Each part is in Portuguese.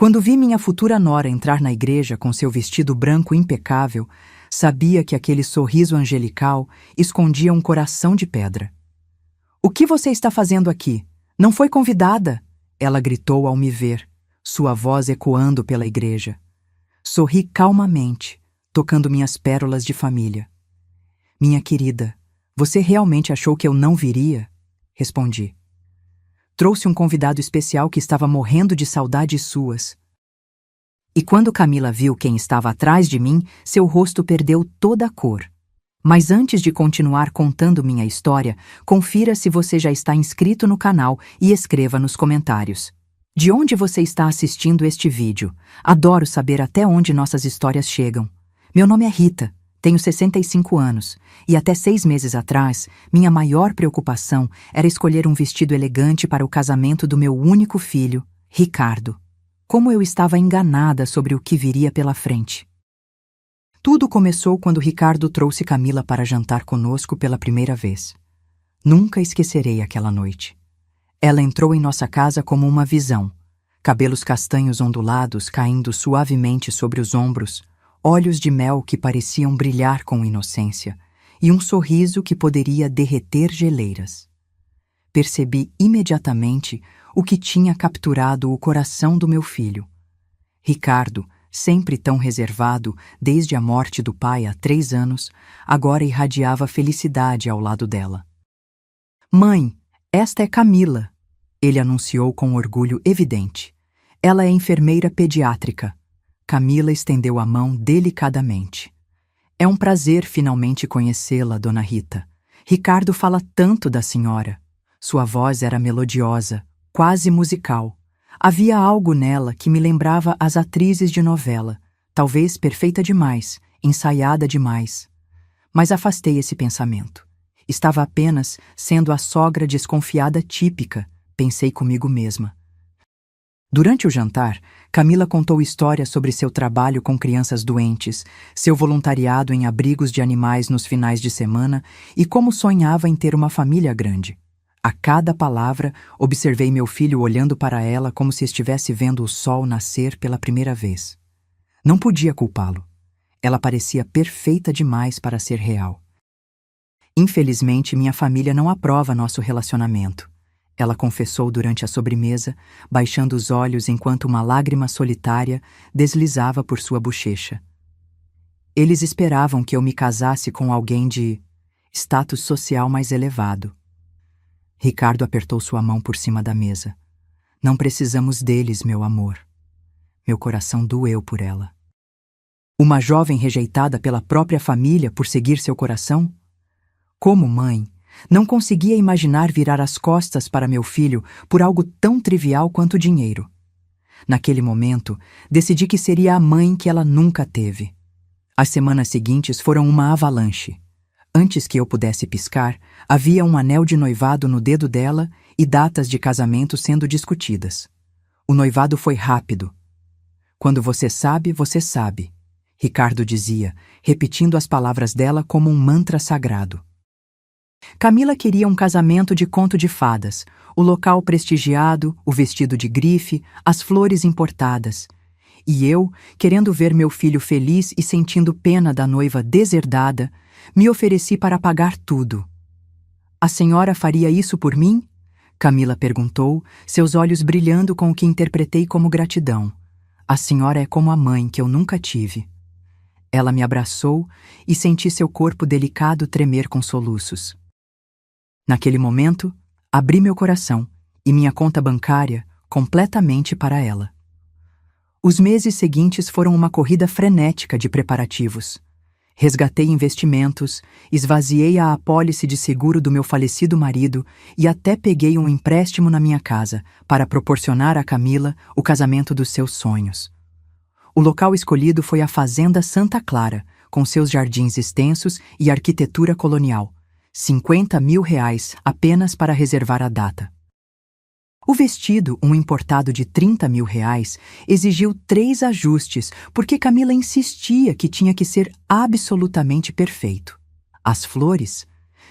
Quando vi minha futura nora entrar na igreja com seu vestido branco impecável, sabia que aquele sorriso angelical escondia um coração de pedra. "O que você está fazendo aqui? Não foi convidada!" Ela gritou ao me ver, sua voz ecoando pela igreja. Sorri calmamente, tocando minhas pérolas de família. "Minha querida, você realmente achou que eu não viria?" Respondi. "Trouxe um convidado especial que estava morrendo de saudades suas." E quando Camila viu quem estava atrás de mim, seu rosto perdeu toda a cor. Mas antes de continuar contando minha história, confira se você já está inscrito no canal e escreva nos comentários. De onde você está assistindo este vídeo? Adoro saber até onde nossas histórias chegam. Meu nome é Rita, tenho 65 anos, e até 6 meses atrás, minha maior preocupação era escolher um vestido elegante para o casamento do meu único filho, Ricardo. Como eu estava enganada sobre o que viria pela frente. Tudo começou quando Ricardo trouxe Camila para jantar conosco pela primeira vez. Nunca esquecerei aquela noite. Ela entrou em nossa casa como uma visão, cabelos castanhos ondulados caindo suavemente sobre os ombros, olhos de mel que pareciam brilhar com inocência e um sorriso que poderia derreter geleiras. Percebi imediatamente o que tinha capturado o coração do meu filho. Ricardo, sempre tão reservado desde a morte do pai há 3 anos, agora irradiava felicidade ao lado dela. "Mãe, esta é Camila", ele anunciou com orgulho evidente. "Ela é enfermeira pediátrica." Camila estendeu a mão delicadamente. "É um prazer finalmente conhecê-la, Dona Rita. Ricardo fala tanto da senhora." Sua voz era melodiosa, quase musical. Havia algo nela que me lembrava as atrizes de novela, talvez perfeita demais, ensaiada demais. Mas afastei esse pensamento. Estava apenas sendo a sogra desconfiada típica, pensei comigo mesma. Durante o jantar, Camila contou histórias sobre seu trabalho com crianças doentes, seu voluntariado em abrigos de animais nos finais de semana e como sonhava em ter uma família grande. A cada palavra, observei meu filho olhando para ela como se estivesse vendo o sol nascer pela primeira vez. Não podia culpá-lo. Ela parecia perfeita demais para ser real. "Infelizmente, minha família não aprova nosso relacionamento", ela confessou durante a sobremesa, baixando os olhos enquanto uma lágrima solitária deslizava por sua bochecha. "Eles esperavam que eu me casasse com alguém de status social mais elevado." Ricardo apertou sua mão por cima da mesa. "Não precisamos deles, meu amor." Meu coração doeu por ela. Uma jovem rejeitada pela própria família por seguir seu coração? Como mãe, não conseguia imaginar virar as costas para meu filho por algo tão trivial quanto dinheiro. Naquele momento, decidi que seria a mãe que ela nunca teve. As semanas seguintes foram uma avalanche. Antes que eu pudesse piscar, havia um anel de noivado no dedo dela e datas de casamento sendo discutidas. O noivado foi rápido. "Quando você sabe, Ricardo dizia, repetindo as palavras dela como um mantra sagrado. Camila queria um casamento de conto de fadas, o local prestigiado, o vestido de grife, as flores importadas. E eu, querendo ver meu filho feliz e sentindo pena da noiva deserdada, me ofereci para pagar tudo. "A senhora faria isso por mim?" Camila perguntou, seus olhos brilhando com o que interpretei como gratidão. "A senhora é como a mãe que eu nunca tive." Ela me abraçou e senti seu corpo delicado tremer com soluços. Naquele momento, abri meu coração e minha conta bancária completamente para ela. Os meses seguintes foram uma corrida frenética de preparativos. Resgatei investimentos, esvaziei a apólice de seguro do meu falecido marido e até peguei um empréstimo na minha casa para proporcionar a Camila o casamento dos seus sonhos. O local escolhido foi a Fazenda Santa Clara, com seus jardins extensos e arquitetura colonial. R$ 50.000 apenas para reservar a data. O vestido, um importado de R$ 30.000, exigiu 3 ajustes, porque Camila insistia que tinha que ser absolutamente perfeito. As flores?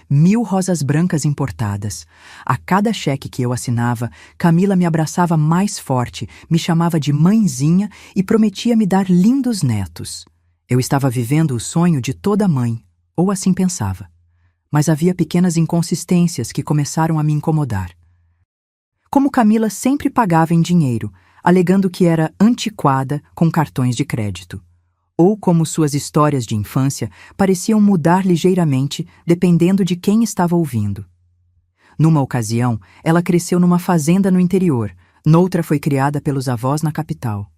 1000 rosas brancas importadas. A cada cheque que eu assinava, Camila me abraçava mais forte, me chamava de mãezinha e prometia me dar lindos netos. Eu estava vivendo o sonho de toda mãe, ou assim pensava. Mas havia pequenas inconsistências que começaram a me incomodar. Como Camila sempre pagava em dinheiro, alegando que era antiquada com cartões de crédito. Ou como suas histórias de infância pareciam mudar ligeiramente dependendo de quem estava ouvindo. Numa ocasião, ela cresceu numa fazenda no interior, noutra foi criada pelos avós na capital.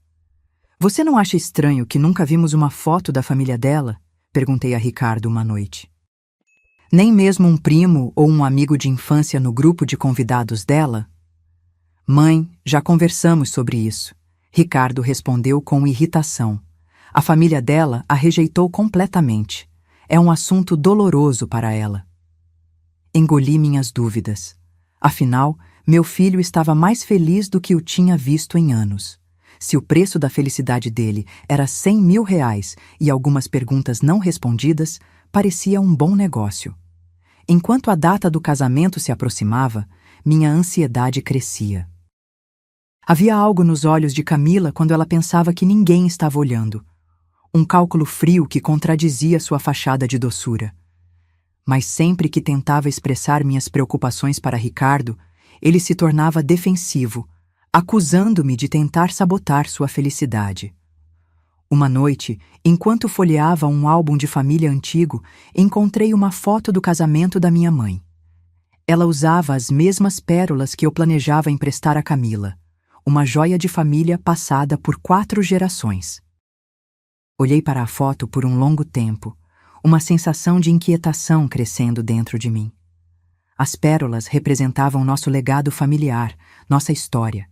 Você não acha estranho que nunca vimos uma foto da família dela? Perguntei a Ricardo uma noite. Nem mesmo um primo ou um amigo de infância no grupo de convidados dela? Mãe, já conversamos sobre isso. Ricardo respondeu com irritação. A família dela a rejeitou completamente. É um assunto doloroso para ela. Engoli minhas dúvidas. Afinal, meu filho estava mais feliz do que o tinha visto em anos. Se o preço da felicidade dele era 100 mil reais e algumas perguntas não respondidas, parecia um bom negócio. Enquanto a data do casamento se aproximava, minha ansiedade crescia. Havia algo nos olhos de Camila quando ela pensava que ninguém estava olhando. Um cálculo frio que contradizia sua fachada de doçura. Mas sempre que tentava expressar minhas preocupações para Ricardo, ele se tornava defensivo, acusando-me de tentar sabotar sua felicidade. Uma noite, enquanto folheava um álbum de família antigo, encontrei uma foto do casamento da minha mãe. Ela usava as mesmas pérolas que eu planejava emprestar a Camila, uma joia de família passada por 4 gerações. Olhei para a foto por um longo tempo, uma sensação de inquietação crescendo dentro de mim. As pérolas representavam nosso legado familiar, nossa história,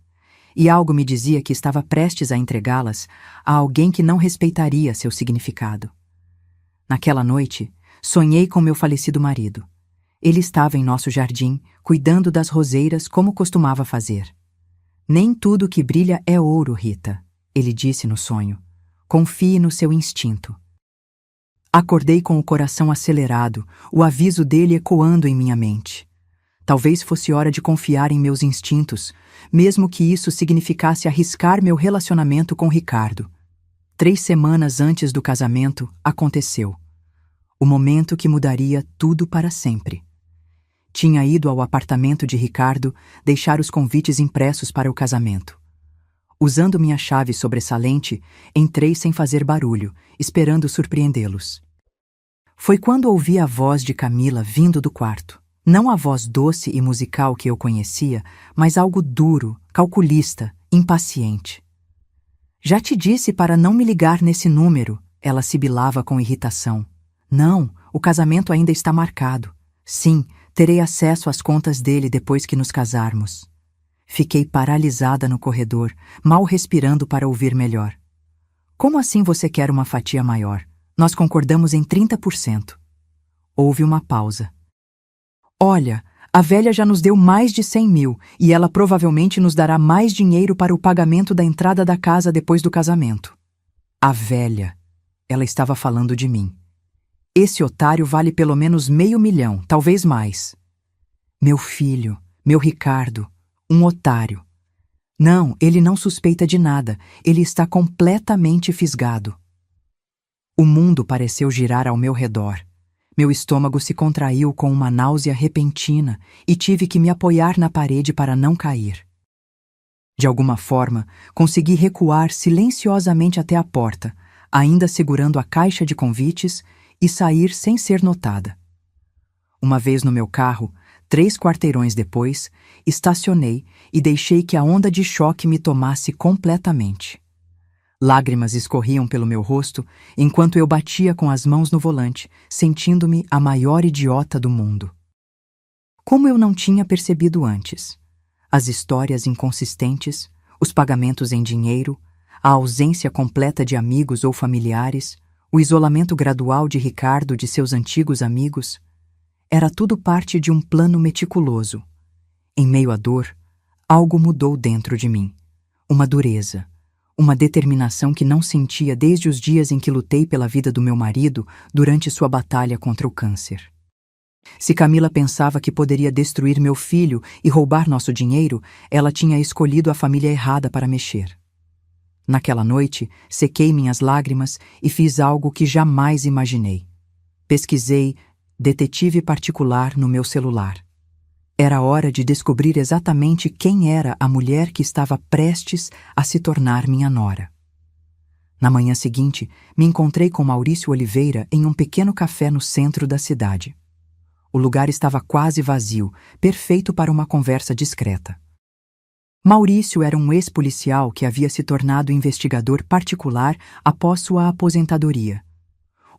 e algo me dizia que estava prestes a entregá-las a alguém que não respeitaria seu significado. Naquela noite, sonhei com meu falecido marido. Ele estava em nosso jardim, cuidando das roseiras como costumava fazer. Nem tudo que brilha é ouro, Rita, ele disse no sonho. Confie no seu instinto. Acordei com o coração acelerado, o aviso dele ecoando em minha mente. Talvez fosse hora de confiar em meus instintos, mesmo que isso significasse arriscar meu relacionamento com Ricardo. 3 semanas antes do casamento, aconteceu. O momento que mudaria tudo para sempre. Tinha ido ao apartamento de Ricardo deixar os convites impressos para o casamento. Usando minha chave sobressalente, entrei sem fazer barulho, esperando surpreendê-los. Foi quando ouvi a voz de Camila vindo do quarto. Não a voz doce e musical que eu conhecia, mas algo duro, calculista, impaciente. Já te disse para não me ligar nesse número, ela sibilava com irritação. Não, o casamento ainda está marcado. Sim, terei acesso às contas dele depois que nos casarmos. Fiquei paralisada no corredor, mal respirando para ouvir melhor. Como assim você quer uma fatia maior? Nós concordamos em 30%. Houve uma pausa. Olha, a velha já nos deu mais de 100 mil e ela provavelmente nos dará mais dinheiro para o pagamento da entrada da casa depois do casamento. A velha. Ela estava falando de mim. Esse otário vale pelo menos 500 mil, talvez mais. Meu filho, meu Ricardo, um otário. Não, ele não suspeita de nada, ele está completamente fisgado. O mundo pareceu girar ao meu redor. Meu estômago se contraiu com uma náusea repentina e tive que me apoiar na parede para não cair. De alguma forma, consegui recuar silenciosamente até a porta, ainda segurando a caixa de convites, e sair sem ser notada. Uma vez no meu carro, 3 quarteirões depois, estacionei e deixei que a onda de choque me tomasse completamente. Lágrimas escorriam pelo meu rosto enquanto eu batia com as mãos no volante, sentindo-me a maior idiota do mundo. Como eu não tinha percebido antes? As histórias inconsistentes, os pagamentos em dinheiro, a ausência completa de amigos ou familiares, o isolamento gradual de Ricardo de seus antigos amigos, era tudo parte de um plano meticuloso. Em meio à dor, algo mudou dentro de mim. Uma dureza, uma determinação que não sentia desde os dias em que lutei pela vida do meu marido durante sua batalha contra o câncer. Se Camila pensava que poderia destruir meu filho e roubar nosso dinheiro, ela tinha escolhido a família errada para mexer. Naquela noite, sequei minhas lágrimas e fiz algo que jamais imaginei. Pesquisei detetive particular no meu celular. Era hora de descobrir exatamente quem era a mulher que estava prestes a se tornar minha nora. Na manhã seguinte, me encontrei com Maurício Oliveira em um pequeno café no centro da cidade. O lugar estava quase vazio, perfeito para uma conversa discreta. Maurício era um ex-policial que havia se tornado investigador particular após sua aposentadoria.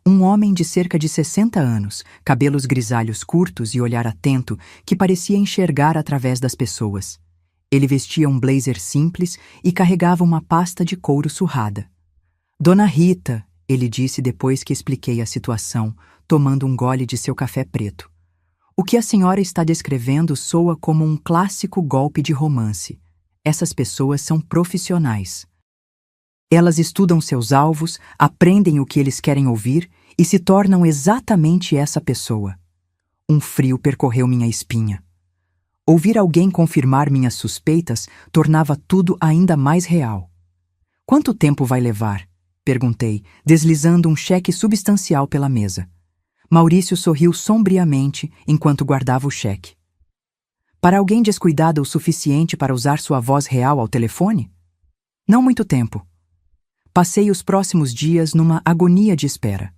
Um homem de cerca de 60 anos, cabelos grisalhos curtos e olhar atento, que parecia enxergar através das pessoas. Ele vestia um blazer simples e carregava uma pasta de couro surrada. Dona Rita, ele disse depois que expliquei a situação, tomando um gole de seu café preto. O que a senhora está descrevendo soa como um clássico golpe de romance. Essas pessoas são profissionais. Elas estudam seus alvos, aprendem o que eles querem ouvir e se tornam exatamente essa pessoa. Um frio percorreu minha espinha. Ouvir alguém confirmar minhas suspeitas tornava tudo ainda mais real. Quanto tempo vai levar? Perguntei, deslizando um cheque substancial pela mesa. Maurício sorriu sombriamente enquanto guardava o cheque. Para alguém descuidada o suficiente para usar sua voz real ao telefone? Não muito tempo. Passei os próximos dias numa agonia de espera.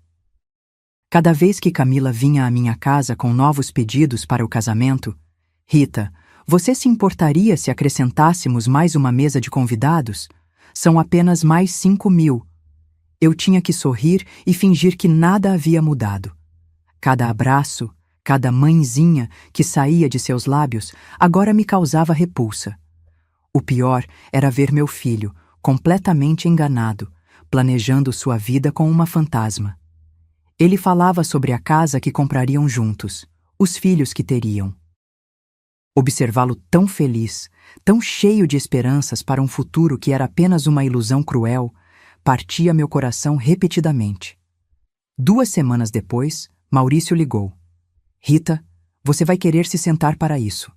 Cada vez que Camila vinha à minha casa com novos pedidos para o casamento, Rita, você se importaria se acrescentássemos mais uma mesa de convidados? São apenas mais 5.000. Eu tinha que sorrir e fingir que nada havia mudado. Cada abraço, cada mãezinha que saía de seus lábios agora me causava repulsa. O pior era ver meu filho, completamente enganado, planejando sua vida com uma fantasma. Ele falava sobre a casa que comprariam juntos, os filhos que teriam. Observá-lo tão feliz, tão cheio de esperanças para um futuro que era apenas uma ilusão cruel, partia meu coração repetidamente. 2 semanas depois, Maurício ligou. Rita, você vai querer se sentar para isso.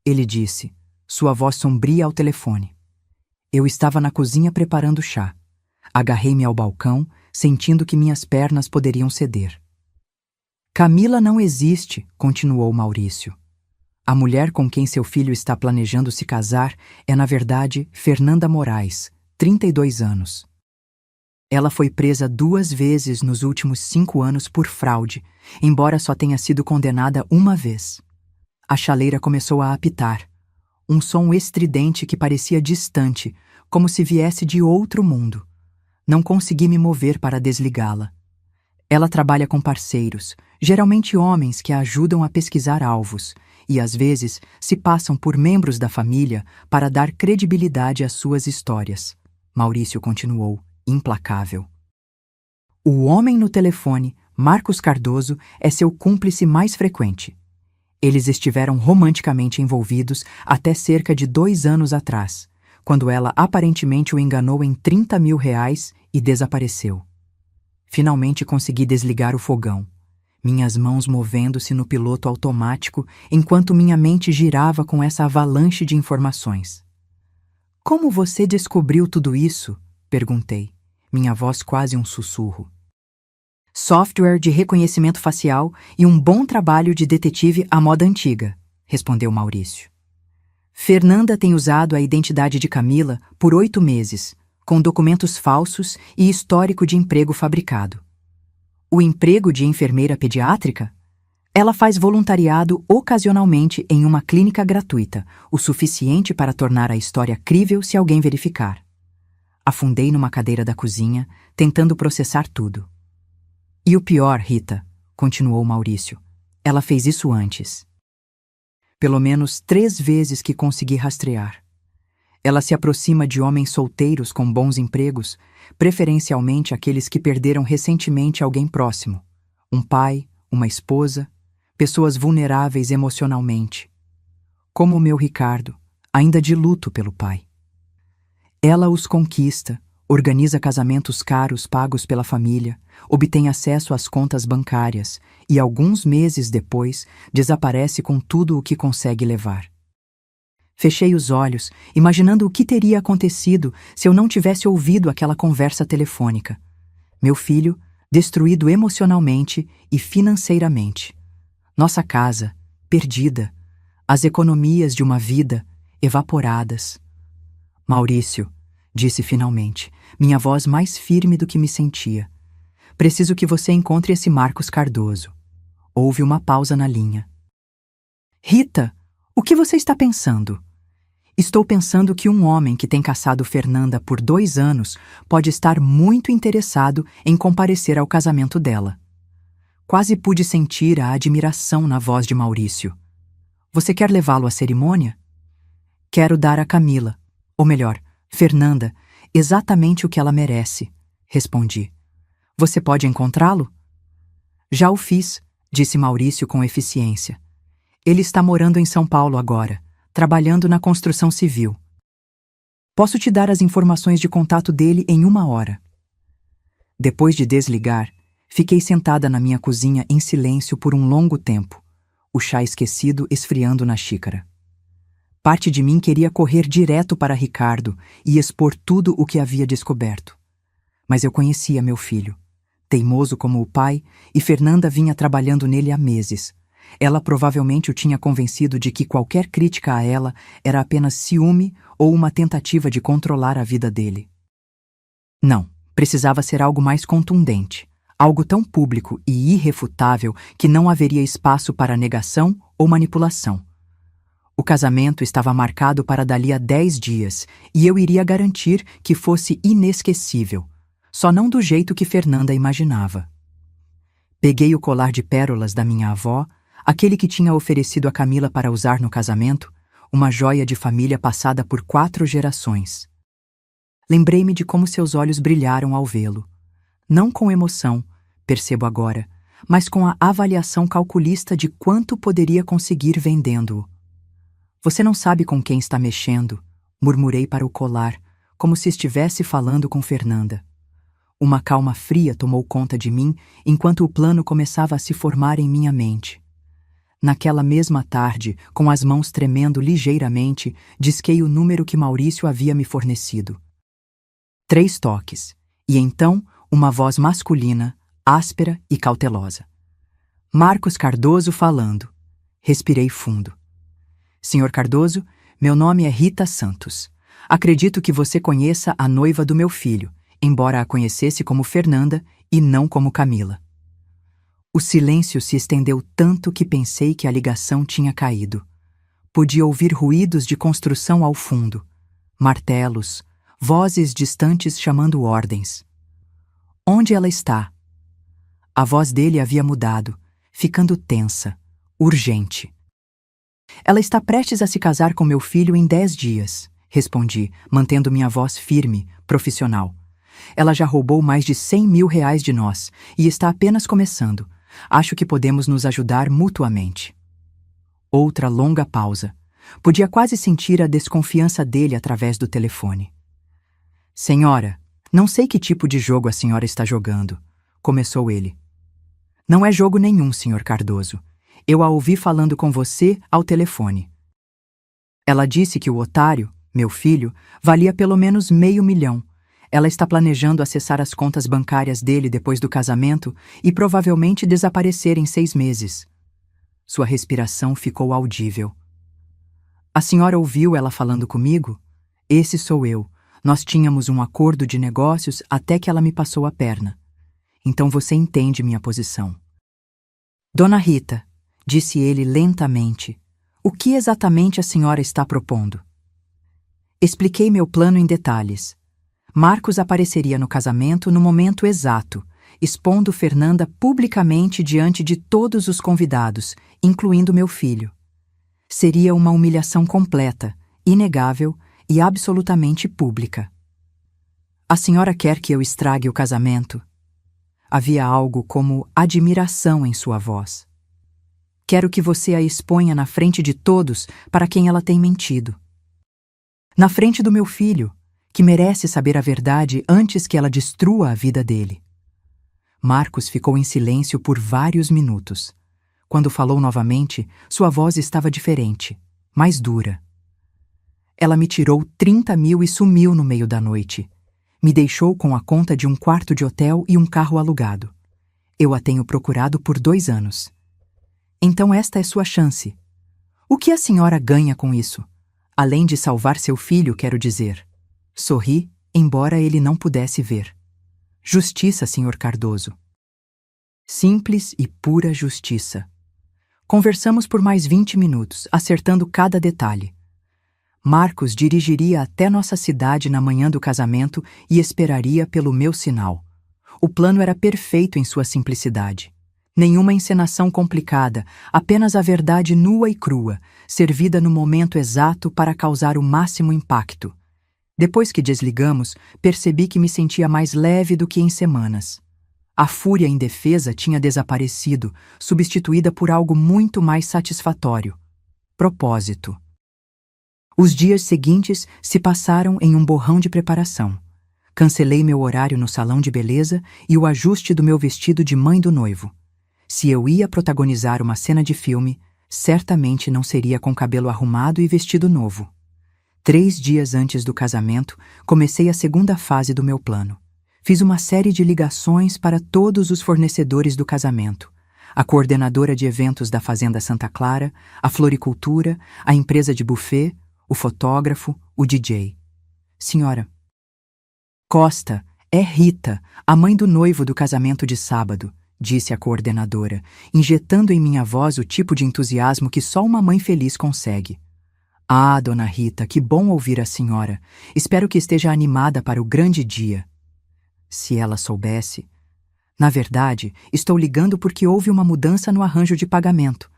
Ele disse, sua voz sombria ao telefone. Eu estava na cozinha preparando chá. Agarrei-me ao balcão, sentindo que minhas pernas poderiam ceder. Camila não existe, continuou Maurício. A mulher com quem seu filho está planejando se casar é, na verdade, Fernanda Moraes, 32 anos. Ela foi presa 2 vezes nos últimos 5 anos por fraude, embora só tenha sido condenada uma vez. A chaleira começou a apitar. Um som estridente que parecia distante, como se viesse de outro mundo. Não consegui me mover para desligá-la. Ela trabalha com parceiros, geralmente homens que a ajudam a pesquisar alvos, e às vezes se passam por membros da família para dar credibilidade às suas histórias. Maurício continuou, implacável. O homem no telefone, Marcos Cardoso, é seu cúmplice mais frequente. Eles estiveram romanticamente envolvidos até cerca de 2 anos atrás, quando ela aparentemente o enganou em R$30.000 e desapareceu. Finalmente consegui desligar o fogão, minhas mãos movendo-se no piloto automático enquanto minha mente girava com essa avalanche de informações. Como você descobriu tudo isso? Perguntei, minha voz quase um sussurro. Software de reconhecimento facial e um bom trabalho de detetive à moda antiga, respondeu Maurício. Fernanda tem usado a identidade de Camila por 8 meses, com documentos falsos e histórico de emprego fabricado. O emprego de enfermeira pediátrica? Ela faz voluntariado ocasionalmente em uma clínica gratuita, o suficiente para tornar a história crível se alguém verificar. Afundei numa cadeira da cozinha, tentando processar tudo. E o pior, Rita, continuou Maurício, ela fez isso antes. Pelo menos 3 vezes que consegui rastrear. Ela se aproxima de homens solteiros com bons empregos, preferencialmente aqueles que perderam recentemente alguém próximo. Um pai, uma esposa, pessoas vulneráveis emocionalmente. Como o meu Ricardo, ainda de luto pelo pai. Ela os conquista, organiza casamentos caros pagos pela família, obtém acesso às contas bancárias e, alguns meses depois, desaparece com tudo o que consegue levar. Fechei os olhos, imaginando o que teria acontecido se eu não tivesse ouvido aquela conversa telefônica. Meu filho, destruído emocionalmente e financeiramente. Nossa casa, perdida. As economias de uma vida, evaporadas. Maurício, disse finalmente, minha voz mais firme do que me sentia. Preciso que você encontre esse Marcos Cardoso. Houve uma pausa na linha. Rita, o que você está pensando? Estou pensando que um homem que tem caçado Fernanda por 2 anos pode estar muito interessado em comparecer ao casamento dela. Quase pude sentir a admiração na voz de Maurício. Você quer levá-lo à cerimônia? Quero dar a Camila, ou melhor, Fernanda, exatamente o que ela merece, respondi. Você pode encontrá-lo? Já o fiz, disse Maurício com eficiência. Ele está morando em São Paulo agora, trabalhando na construção civil. Posso te dar as informações de contato dele em 1 hora. Depois de desligar, fiquei sentada na minha cozinha em silêncio por um longo tempo, o chá esquecido esfriando na xícara. Parte de mim queria correr direto para Ricardo e expor tudo o que havia descoberto. Mas eu conhecia meu filho, teimoso como o pai, e Fernanda vinha trabalhando nele há meses. Ela provavelmente o tinha convencido de que qualquer crítica a ela era apenas ciúme ou uma tentativa de controlar a vida dele. Não, precisava ser algo mais contundente, algo tão público e irrefutável que não haveria espaço para negação ou manipulação. O casamento estava marcado para dali a 10 dias e eu iria garantir que fosse inesquecível, só não do jeito que Fernanda imaginava. Peguei o colar de pérolas da minha avó, aquele que tinha oferecido a Camila para usar no casamento, uma joia de família passada por 4 gerações. Lembrei-me de como seus olhos brilharam ao vê-lo. Não com emoção, percebo agora, mas com a avaliação calculista de quanto poderia conseguir vendendo-o. Você não sabe com quem está mexendo, murmurei para o colar, como se estivesse falando com Fernanda. Uma calma fria tomou conta de mim enquanto o plano começava a se formar em minha mente. Naquela mesma tarde, com as mãos tremendo ligeiramente, disquei o número que Maurício havia me fornecido. 3 toques, e então uma voz masculina, áspera e cautelosa. Marcos Cardoso falando. Respirei fundo. Senhor Cardoso, meu nome é Rita Santos. Acredito que você conheça a noiva do meu filho, embora a conhecesse como Fernanda e não como Camila. O silêncio se estendeu tanto que pensei que a ligação tinha caído. Podia ouvir ruídos de construção ao fundo, martelos, vozes distantes chamando ordens. Onde ela está? A voz dele havia mudado, ficando tensa, urgente. Ela está prestes a se casar com meu filho em 10 dias, respondi, mantendo minha voz firme, profissional. Ela já roubou mais de 100 mil reais de nós e está apenas começando. Acho que podemos nos ajudar mutuamente. Outra longa pausa. Podia quase sentir a desconfiança dele através do telefone. Senhora, não sei que tipo de jogo a senhora está jogando, começou ele. Não é jogo nenhum, senhor Cardoso. Eu a ouvi falando com você ao telefone. Ela disse que o otário, meu filho, valia pelo menos $500 mil. Ela está planejando acessar as contas bancárias dele depois do casamento e provavelmente desaparecer em 6 meses. Sua respiração ficou audível. A senhora ouviu ela falando comigo? Esse sou eu. Nós tínhamos um acordo de negócios até que ela me passou a perna. Então você entende minha posição. Dona Rita, disse ele lentamente, o que exatamente a senhora está propondo? Expliquei meu plano em detalhes. Marcos apareceria no casamento no momento exato, expondo Fernanda publicamente diante de todos os convidados, incluindo meu filho. Seria uma humilhação completa, inegável e absolutamente pública. A senhora quer que eu estrague o casamento? Havia algo como admiração em sua voz. Quero que você a exponha na frente de todos para quem ela tem mentido. Na frente do meu filho. que merece saber a verdade antes que ela destrua a vida dele. Marcos ficou em silêncio por vários minutos. Quando falou novamente, sua voz estava diferente, mais dura. Ela me tirou 30 mil e sumiu no meio da noite. Me deixou com a conta de um quarto de hotel e um carro alugado. Eu a tenho procurado por 2 anos. Então esta é sua chance. O que a senhora ganha com isso? Além de salvar seu filho, quero dizer. Sorri, embora ele não pudesse ver. Justiça, senhor Cardoso. Simples e pura justiça. Conversamos por mais 20 minutos, acertando cada detalhe. Marcos dirigiria até nossa cidade na manhã do casamento e esperaria pelo meu sinal. O plano era perfeito em sua simplicidade. Nenhuma encenação complicada, apenas a verdade nua e crua, servida no momento exato para causar o máximo impacto. Depois que desligamos, percebi que me sentia mais leve do que em semanas. A fúria indefesa tinha desaparecido, substituída por algo muito mais satisfatório: propósito. Os dias seguintes se passaram em um borrão de preparação. Cancelei meu horário no salão de beleza e o ajuste do meu vestido de mãe do noivo. Se eu ia protagonizar uma cena de filme, certamente não seria com cabelo arrumado e vestido novo. 3 dias antes do casamento, comecei a segunda fase do meu plano. Fiz uma série de ligações para todos os fornecedores do casamento: a coordenadora de eventos da Fazenda Santa Clara, a floricultura, a empresa de buffet, o fotógrafo, o DJ. Senhora Costa, é Rita, a mãe do noivo do casamento de sábado, disse a coordenadora, injetando em minha voz o tipo de entusiasmo que só uma mãe feliz consegue. Ah, dona Rita, que bom ouvir a senhora. Espero que esteja animada para o grande dia. Se ela soubesse. Na verdade, estou ligando porque houve uma mudança no arranjo de pagamento.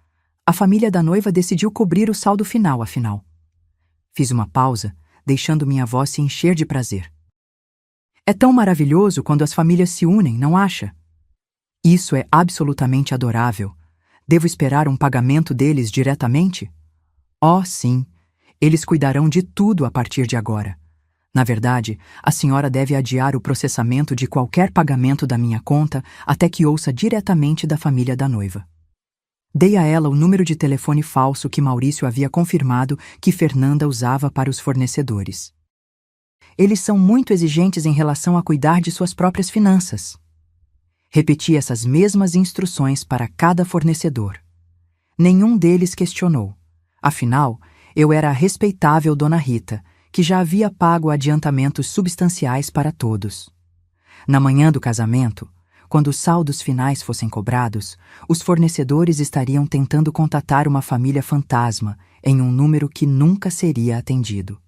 A família da noiva decidiu cobrir o saldo final, afinal. Fiz uma pausa, deixando minha voz se encher de prazer. É tão maravilhoso quando as famílias se unem, não acha? Isso é absolutamente adorável. Devo esperar um pagamento deles diretamente? Oh, sim. Eles cuidarão de tudo a partir de agora. Na verdade, a senhora deve adiar o processamento de qualquer pagamento da minha conta até que ouça diretamente da família da noiva. Dei a ela o número de telefone falso que Maurício havia confirmado que Fernanda usava para os fornecedores. Eles são muito exigentes em relação a cuidar de suas próprias finanças. Repeti essas mesmas instruções para cada fornecedor. Nenhum deles questionou. Afinal, eu era a respeitável Dona Rita, que já havia pago adiantamentos substanciais para todos. Na manhã do casamento, quando os saldos finais fossem cobrados, os fornecedores estariam tentando contatar uma família fantasma em um número que nunca seria atendido.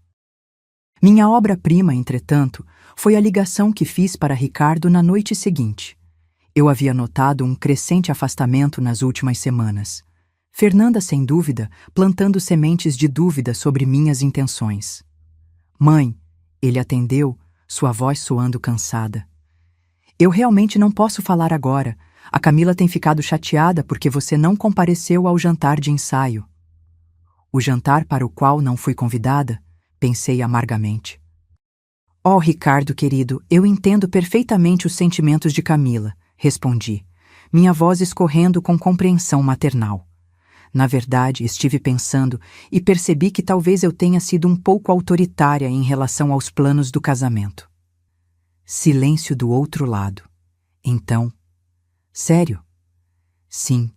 Minha obra-prima, entretanto, foi a ligação que fiz para Ricardo na noite seguinte. Eu havia notado um crescente afastamento nas últimas semanas. Fernanda, sem dúvida, plantando sementes de dúvida sobre minhas intenções. Mãe, ele atendeu, sua voz soando cansada. Eu realmente não posso falar agora. A Camila tem ficado chateada porque você não compareceu ao jantar de ensaio. O jantar para o qual não fui convidada? Pensei amargamente. Oh, Ricardo, querido, eu entendo perfeitamente os sentimentos de Camila, respondi, minha voz escorrendo com compreensão maternal. Na verdade, estive pensando e percebi que talvez eu tenha sido um pouco autoritária em relação aos planos do casamento. Silêncio do outro lado. Então, sério? Sim,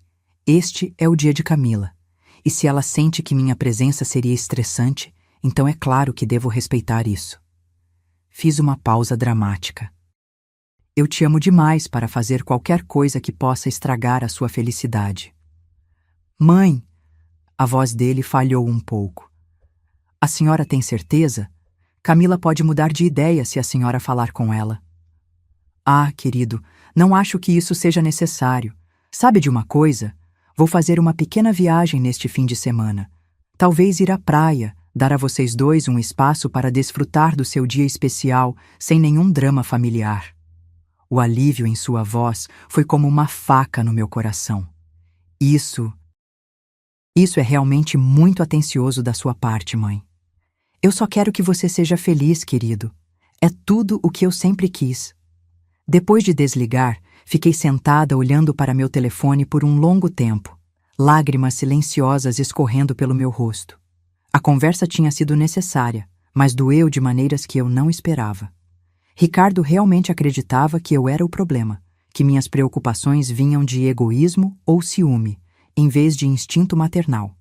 este é o dia de Camila. E se ela sente que minha presença seria estressante, então é claro que devo respeitar isso. Fiz uma pausa dramática. Eu te amo demais para fazer qualquer coisa que possa estragar a sua felicidade. Mãe, a voz dele falhou um pouco. A senhora tem certeza? Camila pode mudar de ideia se a senhora falar com ela. Ah, querido, não acho que isso seja necessário. Sabe de uma coisa? Vou fazer uma pequena viagem neste fim de semana. Talvez ir à praia, dar a vocês dois um espaço para desfrutar do seu dia especial, sem nenhum drama familiar. O alívio em sua voz foi como uma faca no meu coração. Isso é realmente muito atencioso da sua parte, mãe. Eu só quero que você seja feliz, querido. É tudo o que eu sempre quis. Depois de desligar, fiquei sentada olhando para meu telefone por um longo tempo, lágrimas silenciosas escorrendo pelo meu rosto. A conversa tinha sido necessária, mas doeu de maneiras que eu não esperava. Ricardo realmente acreditava que eu era o problema, que minhas preocupações vinham de egoísmo ou ciúme, em vez de instinto maternal.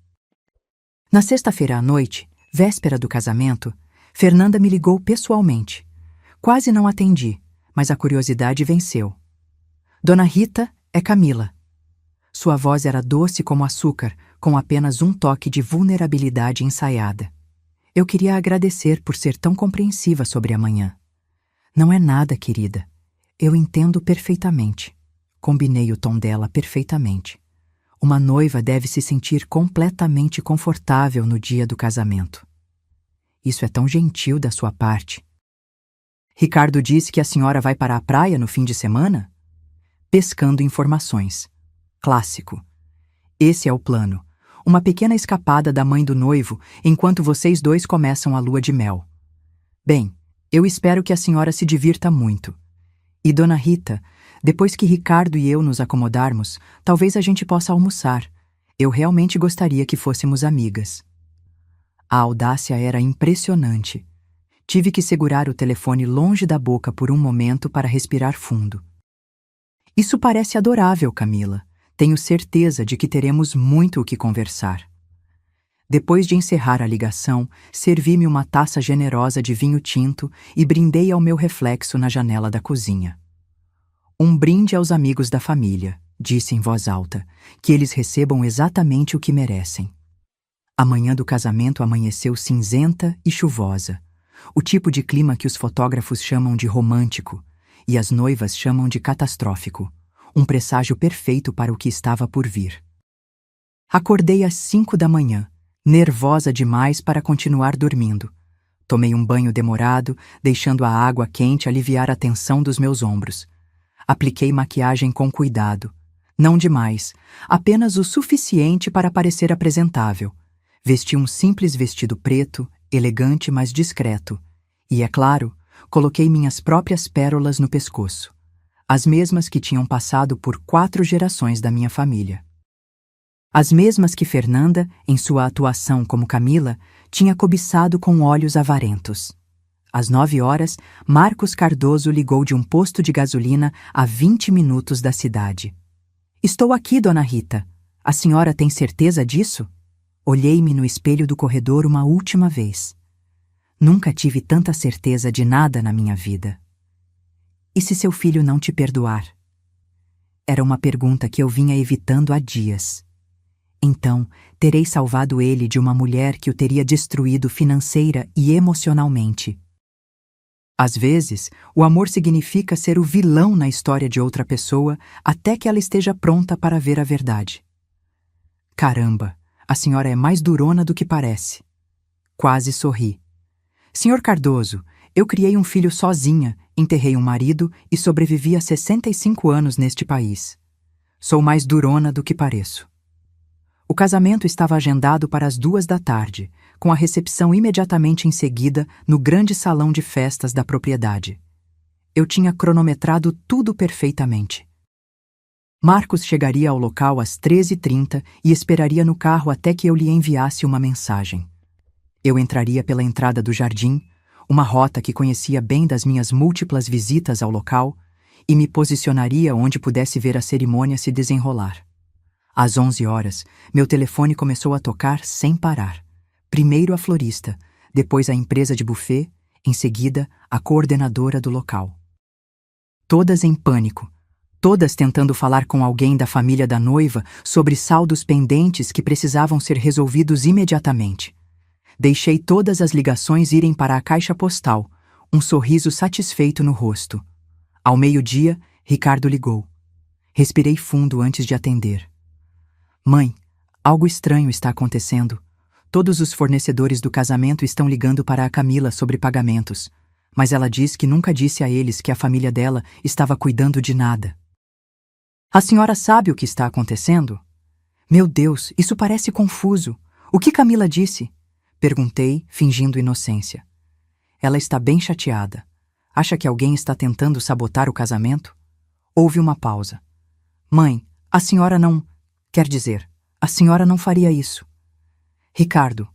Na sexta-feira à noite, véspera do casamento, Fernanda me ligou pessoalmente. Quase não atendi, mas a curiosidade venceu. Dona Rita, é Camila. Sua voz era doce como açúcar, com apenas um toque de vulnerabilidade ensaiada. Eu queria agradecer por ser tão compreensiva sobre amanhã. Não é nada, querida. Eu entendo perfeitamente. Combinei o tom dela perfeitamente. Uma noiva deve se sentir completamente confortável no dia do casamento. Isso é tão gentil da sua parte. Ricardo disse que a senhora vai para a praia no fim de semana? Pescando informações. Clássico. Esse é o plano. Uma pequena escapada da mãe do noivo enquanto vocês dois começam a lua de mel. Bem, eu espero que a senhora se divirta muito. E Dona Rita, depois que Ricardo e eu nos acomodarmos, talvez a gente possa almoçar. Eu realmente gostaria que fôssemos amigas. A audácia era impressionante. Tive que segurar o telefone longe da boca por um momento para respirar fundo. Isso parece adorável, Camila. Tenho certeza de que teremos muito o que conversar. Depois de encerrar a ligação, servi-me uma taça generosa de vinho tinto e brindei ao meu reflexo na janela da cozinha. Um brinde aos amigos da família, disse em voz alta, que eles recebam exatamente o que merecem. A manhã do casamento amanheceu cinzenta e chuvosa, o tipo de clima que os fotógrafos chamam de romântico e as noivas chamam de catastrófico, um presságio perfeito para o que estava por vir. Acordei às 5 da manhã, nervosa demais para continuar dormindo. Tomei um banho demorado, deixando a água quente aliviar a tensão dos meus ombros. Apliquei maquiagem com cuidado. Não demais, apenas o suficiente para parecer apresentável. Vesti um simples vestido preto, elegante mas discreto. E, é claro, coloquei minhas próprias pérolas no pescoço. As mesmas que tinham passado por 4 gerações da minha família. As mesmas que Fernanda, em sua atuação como Camila, tinha cobiçado com olhos avarentos. Às 9 horas, Marcos Cardoso ligou de um posto de gasolina a 20 minutos da cidade. Estou aqui, Dona Rita. A senhora tem certeza disso? Olhei-me no espelho do corredor uma última vez. Nunca tive tanta certeza de nada na minha vida. E se seu filho não te perdoar? Era uma pergunta que eu vinha evitando há dias. Então, terei salvado ele de uma mulher que o teria destruído financeira e emocionalmente. Às vezes, o amor significa ser o vilão na história de outra pessoa até que ela esteja pronta para ver a verdade. Caramba, a senhora é mais durona do que parece. Quase sorri. Senhor Cardoso, eu criei um filho sozinha, enterrei um marido e sobrevivi a 65 anos neste país. Sou mais durona do que pareço. O casamento estava agendado para as 2 da tarde, com a recepção imediatamente em seguida no grande salão de festas da propriedade. Eu tinha cronometrado tudo perfeitamente. Marcos chegaria ao local às 13h30 e esperaria no carro até que eu lhe enviasse uma mensagem. Eu entraria pela entrada do jardim, uma rota que conhecia bem das minhas múltiplas visitas ao local, e me posicionaria onde pudesse ver a cerimônia se desenrolar. Às 11 horas, meu telefone começou a tocar sem parar. Primeiro a florista, depois a empresa de buffet, em seguida a coordenadora do local. Todas em pânico, todas tentando falar com alguém da família da noiva sobre saldos pendentes que precisavam ser resolvidos imediatamente. Deixei todas as ligações irem para a caixa postal, um sorriso satisfeito no rosto. Ao meio-dia, Ricardo ligou. Respirei fundo antes de atender. Mãe, algo estranho está acontecendo. Todos os fornecedores do casamento estão ligando para a Camila sobre pagamentos, mas ela diz que nunca disse a eles que a família dela estava cuidando de nada. A senhora sabe o que está acontecendo? Meu Deus, isso parece confuso. O que Camila disse? Perguntei, fingindo inocência. Ela está bem chateada. Acha que alguém está tentando sabotar o casamento? Houve uma pausa. Mãe, a senhora não... Quer dizer, a senhora não faria isso. Ricardo,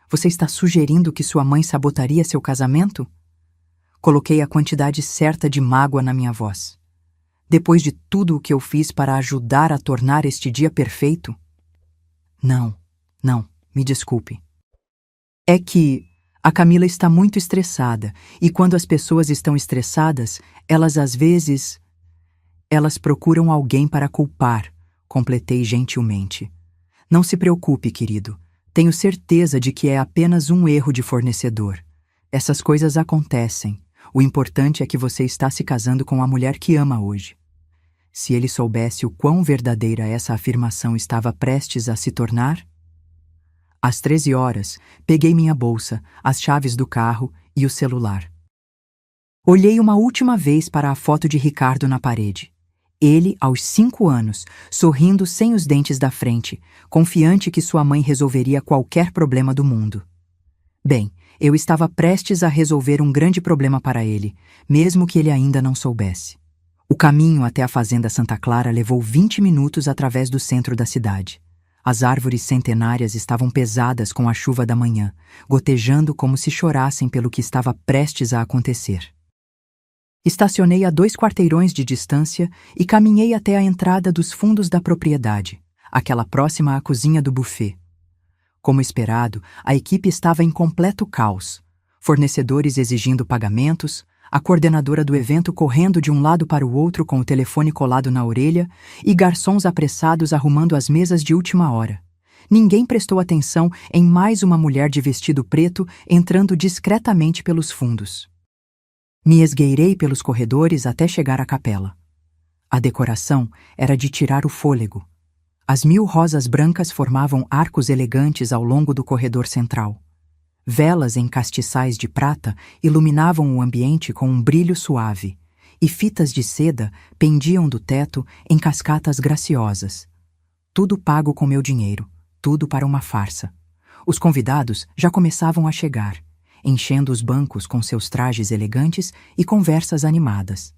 você está sugerindo que sua mãe sabotaria seu casamento? Coloquei a quantidade certa de mágoa na minha voz. Depois de tudo o que eu fiz para ajudar a tornar este dia perfeito? Não, me desculpe. É que a Camila está muito estressada, e quando as pessoas estão estressadas, elas procuram alguém para culpar, completei gentilmente. Não se preocupe, querido. Tenho certeza de que é apenas um erro de fornecedor. Essas coisas acontecem. O importante é que você está se casando com a mulher que ama hoje. Se ele soubesse o quão verdadeira essa afirmação estava prestes a se tornar... Às 13 horas, peguei minha bolsa, as chaves do carro e o celular. Olhei uma última vez para a foto de Ricardo na parede. Ele, aos 5 anos, sorrindo sem os dentes da frente, confiante que sua mãe resolveria qualquer problema do mundo. Bem, eu estava prestes a resolver um grande problema para ele, mesmo que ele ainda não soubesse. O caminho até a fazenda Santa Clara levou 20 minutos através do centro da cidade. As árvores centenárias estavam pesadas com a chuva da manhã, gotejando como se chorassem pelo que estava prestes a acontecer. Estacionei a 2 quarteirões de distância e caminhei até a entrada dos fundos da propriedade, aquela próxima à cozinha do buffet. Como esperado, a equipe estava em completo caos. Fornecedores exigindo pagamentos, a coordenadora do evento correndo de um lado para o outro com o telefone colado na orelha e garçons apressados arrumando as mesas de última hora. Ninguém prestou atenção em mais uma mulher de vestido preto entrando discretamente pelos fundos. Me esgueirei pelos corredores até chegar à capela. A decoração era de tirar o fôlego. As 1000 rosas brancas formavam arcos elegantes ao longo do corredor central. Velas em castiçais de prata iluminavam o ambiente com um brilho suave, e fitas de seda pendiam do teto em cascatas graciosas. Tudo pago com meu dinheiro, tudo para uma farsa. Os convidados já começavam a chegar, enchendo os bancos com seus trajes elegantes e conversas animadas.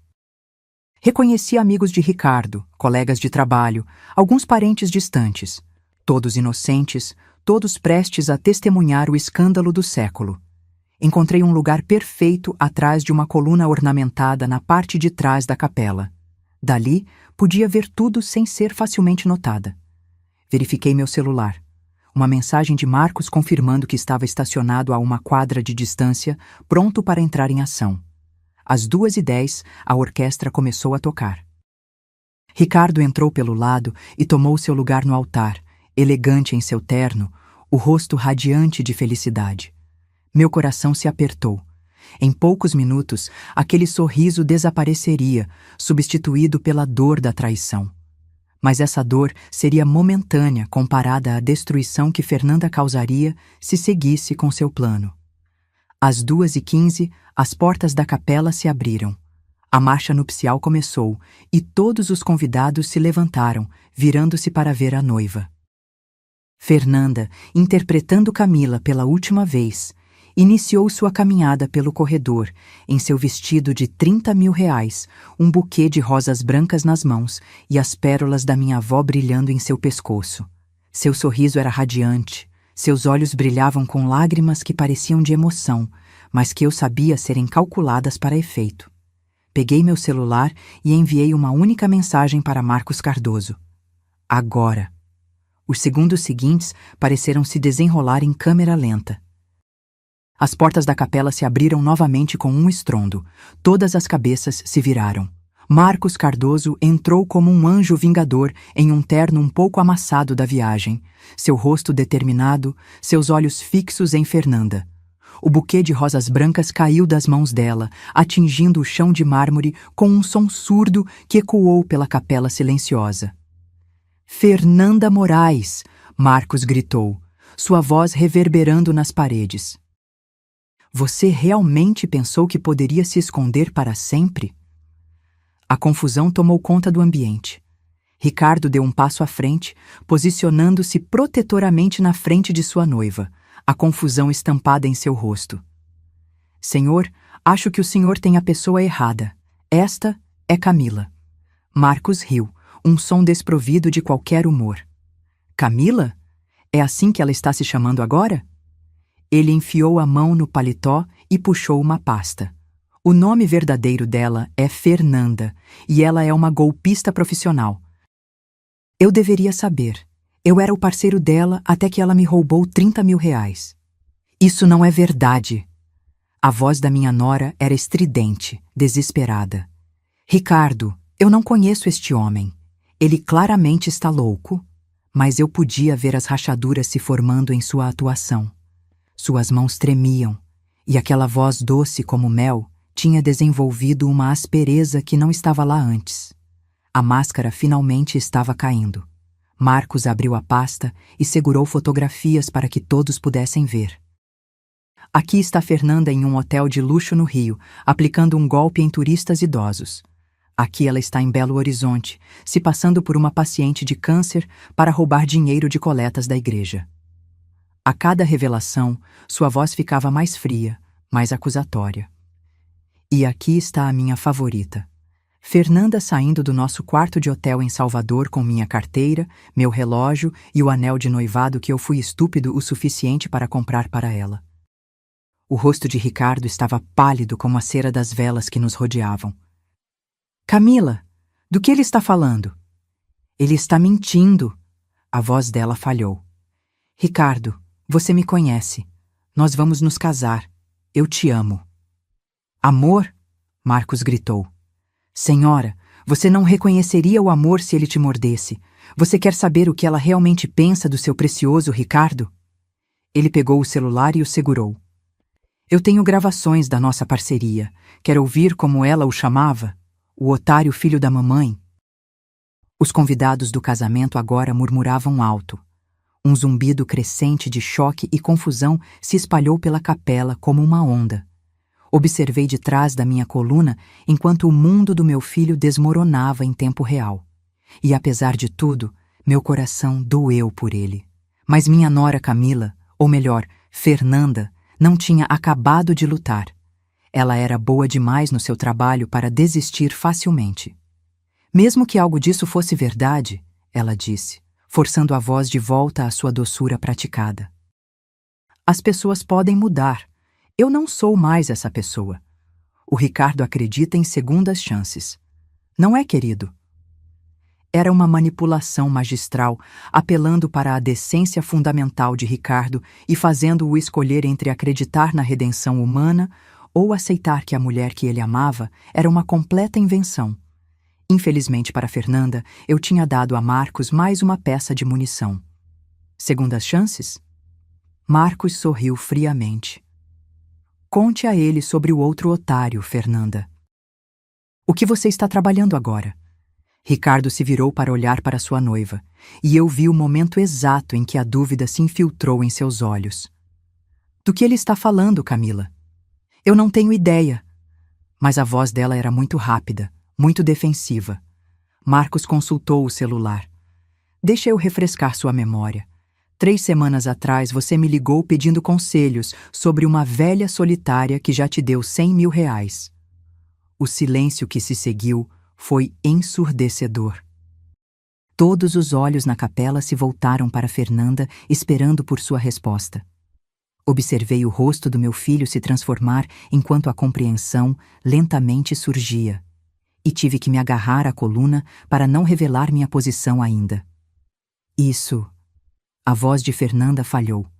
Reconheci amigos de Ricardo, colegas de trabalho, alguns parentes distantes, todos inocentes, todos prestes a testemunhar o escândalo do século. Encontrei um lugar perfeito atrás de uma coluna ornamentada na parte de trás da capela. Dali, podia ver tudo sem ser facilmente notada. Verifiquei meu celular. Uma mensagem de Marcos confirmando que estava estacionado a uma quadra de distância, pronto para entrar em ação. Às 2h10, a orquestra começou a tocar. Ricardo entrou pelo lado e tomou seu lugar no altar, elegante em seu terno, o rosto radiante de felicidade. Meu coração se apertou. Em poucos minutos, aquele sorriso desapareceria, substituído pela dor da traição. Mas essa dor seria momentânea comparada à destruição que Fernanda causaria se seguisse com seu plano. Às 2h15, as portas da capela se abriram. A marcha nupcial começou e todos os convidados se levantaram, virando-se para ver a noiva. Fernanda, interpretando Camila pela última vez, iniciou sua caminhada pelo corredor, em seu vestido de 30 mil reais, um buquê de rosas brancas nas mãos e as pérolas da minha avó brilhando em seu pescoço. Seu sorriso era radiante, seus olhos brilhavam com lágrimas que pareciam de emoção, mas que eu sabia serem calculadas para efeito. Peguei meu celular e enviei uma única mensagem para Marcos Cardoso. Agora. Os segundos seguintes pareceram se desenrolar em câmera lenta. As portas da capela se abriram novamente com um estrondo. Todas as cabeças se viraram. Marcos Cardoso entrou como um anjo vingador em um terno um pouco amassado da viagem, seu rosto determinado, seus olhos fixos em Fernanda. O buquê de rosas brancas caiu das mãos dela, atingindo o chão de mármore com um som surdo que ecoou pela capela silenciosa. Fernanda Moraes! Marcos gritou, sua voz reverberando nas paredes. Você realmente pensou que poderia se esconder para sempre? A confusão tomou conta do ambiente. Ricardo deu um passo à frente, posicionando-se protetoramente na frente de sua noiva, a confusão estampada em seu rosto. Senhor, Acho que o senhor tem a pessoa errada. Esta é Camila. Marcos riu, um som desprovido de qualquer humor. Camila? É assim que ela está se chamando agora? Ele enfiou a mão no paletó e puxou uma pasta. O nome verdadeiro dela é Fernanda, e ela é uma golpista profissional. Eu deveria saber. Eu era o parceiro dela até que ela me roubou 30 mil reais. Isso não é verdade. A voz da minha nora era estridente, desesperada. Ricardo, eu não conheço este homem. Ele claramente está louco. Mas eu podia ver as rachaduras se formando em sua atuação. Suas mãos tremiam, e aquela voz doce como mel tinha desenvolvido uma aspereza que não estava lá antes. A máscara finalmente estava caindo. Marcos abriu a pasta e segurou fotografias para que todos pudessem ver. Aqui está Fernanda em um hotel de luxo no Rio, aplicando um golpe em turistas idosos. Aqui ela está em Belo Horizonte, se passando por uma paciente de câncer para roubar dinheiro de coletas da igreja. A cada revelação, sua voz ficava mais fria, mais acusatória. E aqui está a minha favorita. Fernanda saindo do nosso quarto de hotel em Salvador com minha carteira, meu relógio e o anel de noivado que eu fui estúpido o suficiente para comprar para ela. O rosto de Ricardo estava pálido como a cera das velas que nos rodeavam. Camila, do que ele está falando? Ele está mentindo. A voz dela falhou. Ricardo, você me conhece. Nós vamos nos casar. Eu te amo. Amor? Marcos gritou. Senhora, você não reconheceria o amor se ele te mordesse. Você quer saber o que ela realmente pensa do seu precioso Ricardo? Ele pegou o celular e o segurou. Eu tenho gravações da nossa parceria. Quer ouvir como ela o chamava? O otário filho da mamãe. Os convidados do casamento agora murmuravam alto. Um zumbido crescente de choque e confusão se espalhou pela capela como uma onda. Observei de trás da minha coluna enquanto o mundo do meu filho desmoronava em tempo real. E apesar de tudo, meu coração doeu por ele. Mas minha nora Camila, ou melhor, Fernanda, não tinha acabado de lutar. Ela era boa demais no seu trabalho para desistir facilmente. Mesmo que algo disso fosse verdade, ela disse, forçando a voz de volta à sua doçura praticada. As pessoas podem mudar. Eu não sou mais essa pessoa. O Ricardo acredita em segundas chances. Não é, querido? Era uma manipulação magistral, apelando para a decência fundamental de Ricardo e fazendo-o escolher entre acreditar na redenção humana ou aceitar que a mulher que ele amava era uma completa invenção. Infelizmente para Fernanda, eu tinha dado a Marcos mais uma peça de munição. Segundas chances? Marcos sorriu friamente. Conte a ele sobre o outro otário, Fernanda. O que você está trabalhando agora? Ricardo se virou para olhar para sua noiva, e eu vi o momento exato em que a dúvida se infiltrou em seus olhos. Do que ele está falando, Camila? Eu não tenho ideia. Mas a voz dela era muito rápida, muito defensiva. Marcos consultou o celular. Deixa eu refrescar sua memória. 3 semanas atrás você me ligou pedindo conselhos sobre uma velha solitária que já te deu 100 mil reais. O silêncio que se seguiu foi ensurdecedor. Todos os olhos na capela se voltaram para Fernanda, esperando por sua resposta. Observei o rosto do meu filho se transformar enquanto a compreensão lentamente surgia. E tive que me agarrar à coluna para não revelar minha posição ainda. Isso. A voz de Fernanda falhou.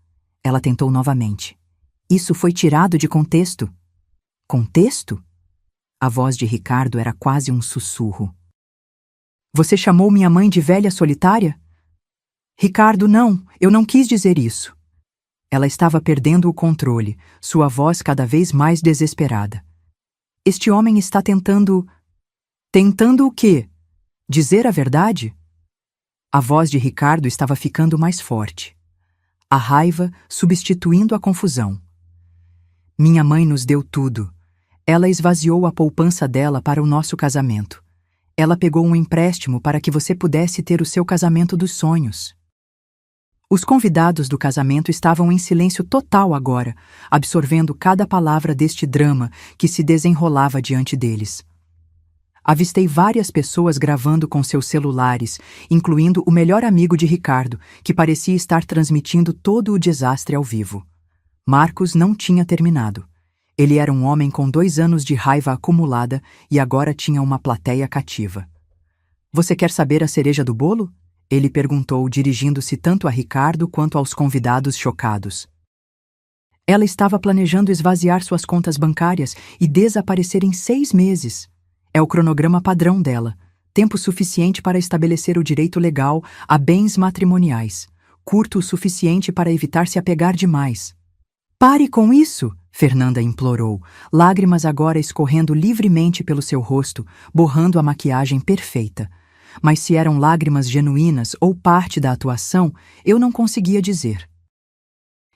Ela tentou novamente. Isso foi tirado de contexto. Contexto? A voz de Ricardo era quase um sussurro. Você chamou minha mãe de velha solitária? Ricardo, não, eu não quis dizer isso. Ela estava perdendo o controle, sua voz cada vez mais desesperada. Este homem está tentando... Tentando o quê? Dizer a verdade? A voz de Ricardo estava ficando mais forte. A raiva substituindo a confusão. Minha mãe nos deu tudo. Ela esvaziou a poupança dela para o nosso casamento. Ela pegou um empréstimo para que você pudesse ter o seu casamento dos sonhos. Os convidados do casamento estavam em silêncio total agora, absorvendo cada palavra deste drama que se desenrolava diante deles. Avistei várias pessoas gravando com seus celulares, incluindo o melhor amigo de Ricardo, que parecia estar transmitindo todo o desastre ao vivo. Marcos não tinha terminado. Ele era um homem com 2 anos de raiva acumulada e agora tinha uma plateia cativa. "Você quer saber a cereja do bolo?" Ele perguntou, dirigindo-se tanto a Ricardo quanto aos convidados chocados. Ela estava planejando esvaziar suas contas bancárias e desaparecer em 6 meses. É o cronograma padrão dela, tempo suficiente para estabelecer o direito legal a bens matrimoniais, curto o suficiente para evitar se apegar demais. "Pare com isso!" Fernanda implorou, lágrimas agora escorrendo livremente pelo seu rosto, borrando a maquiagem perfeita. Mas se eram lágrimas genuínas ou parte da atuação, eu não conseguia dizer.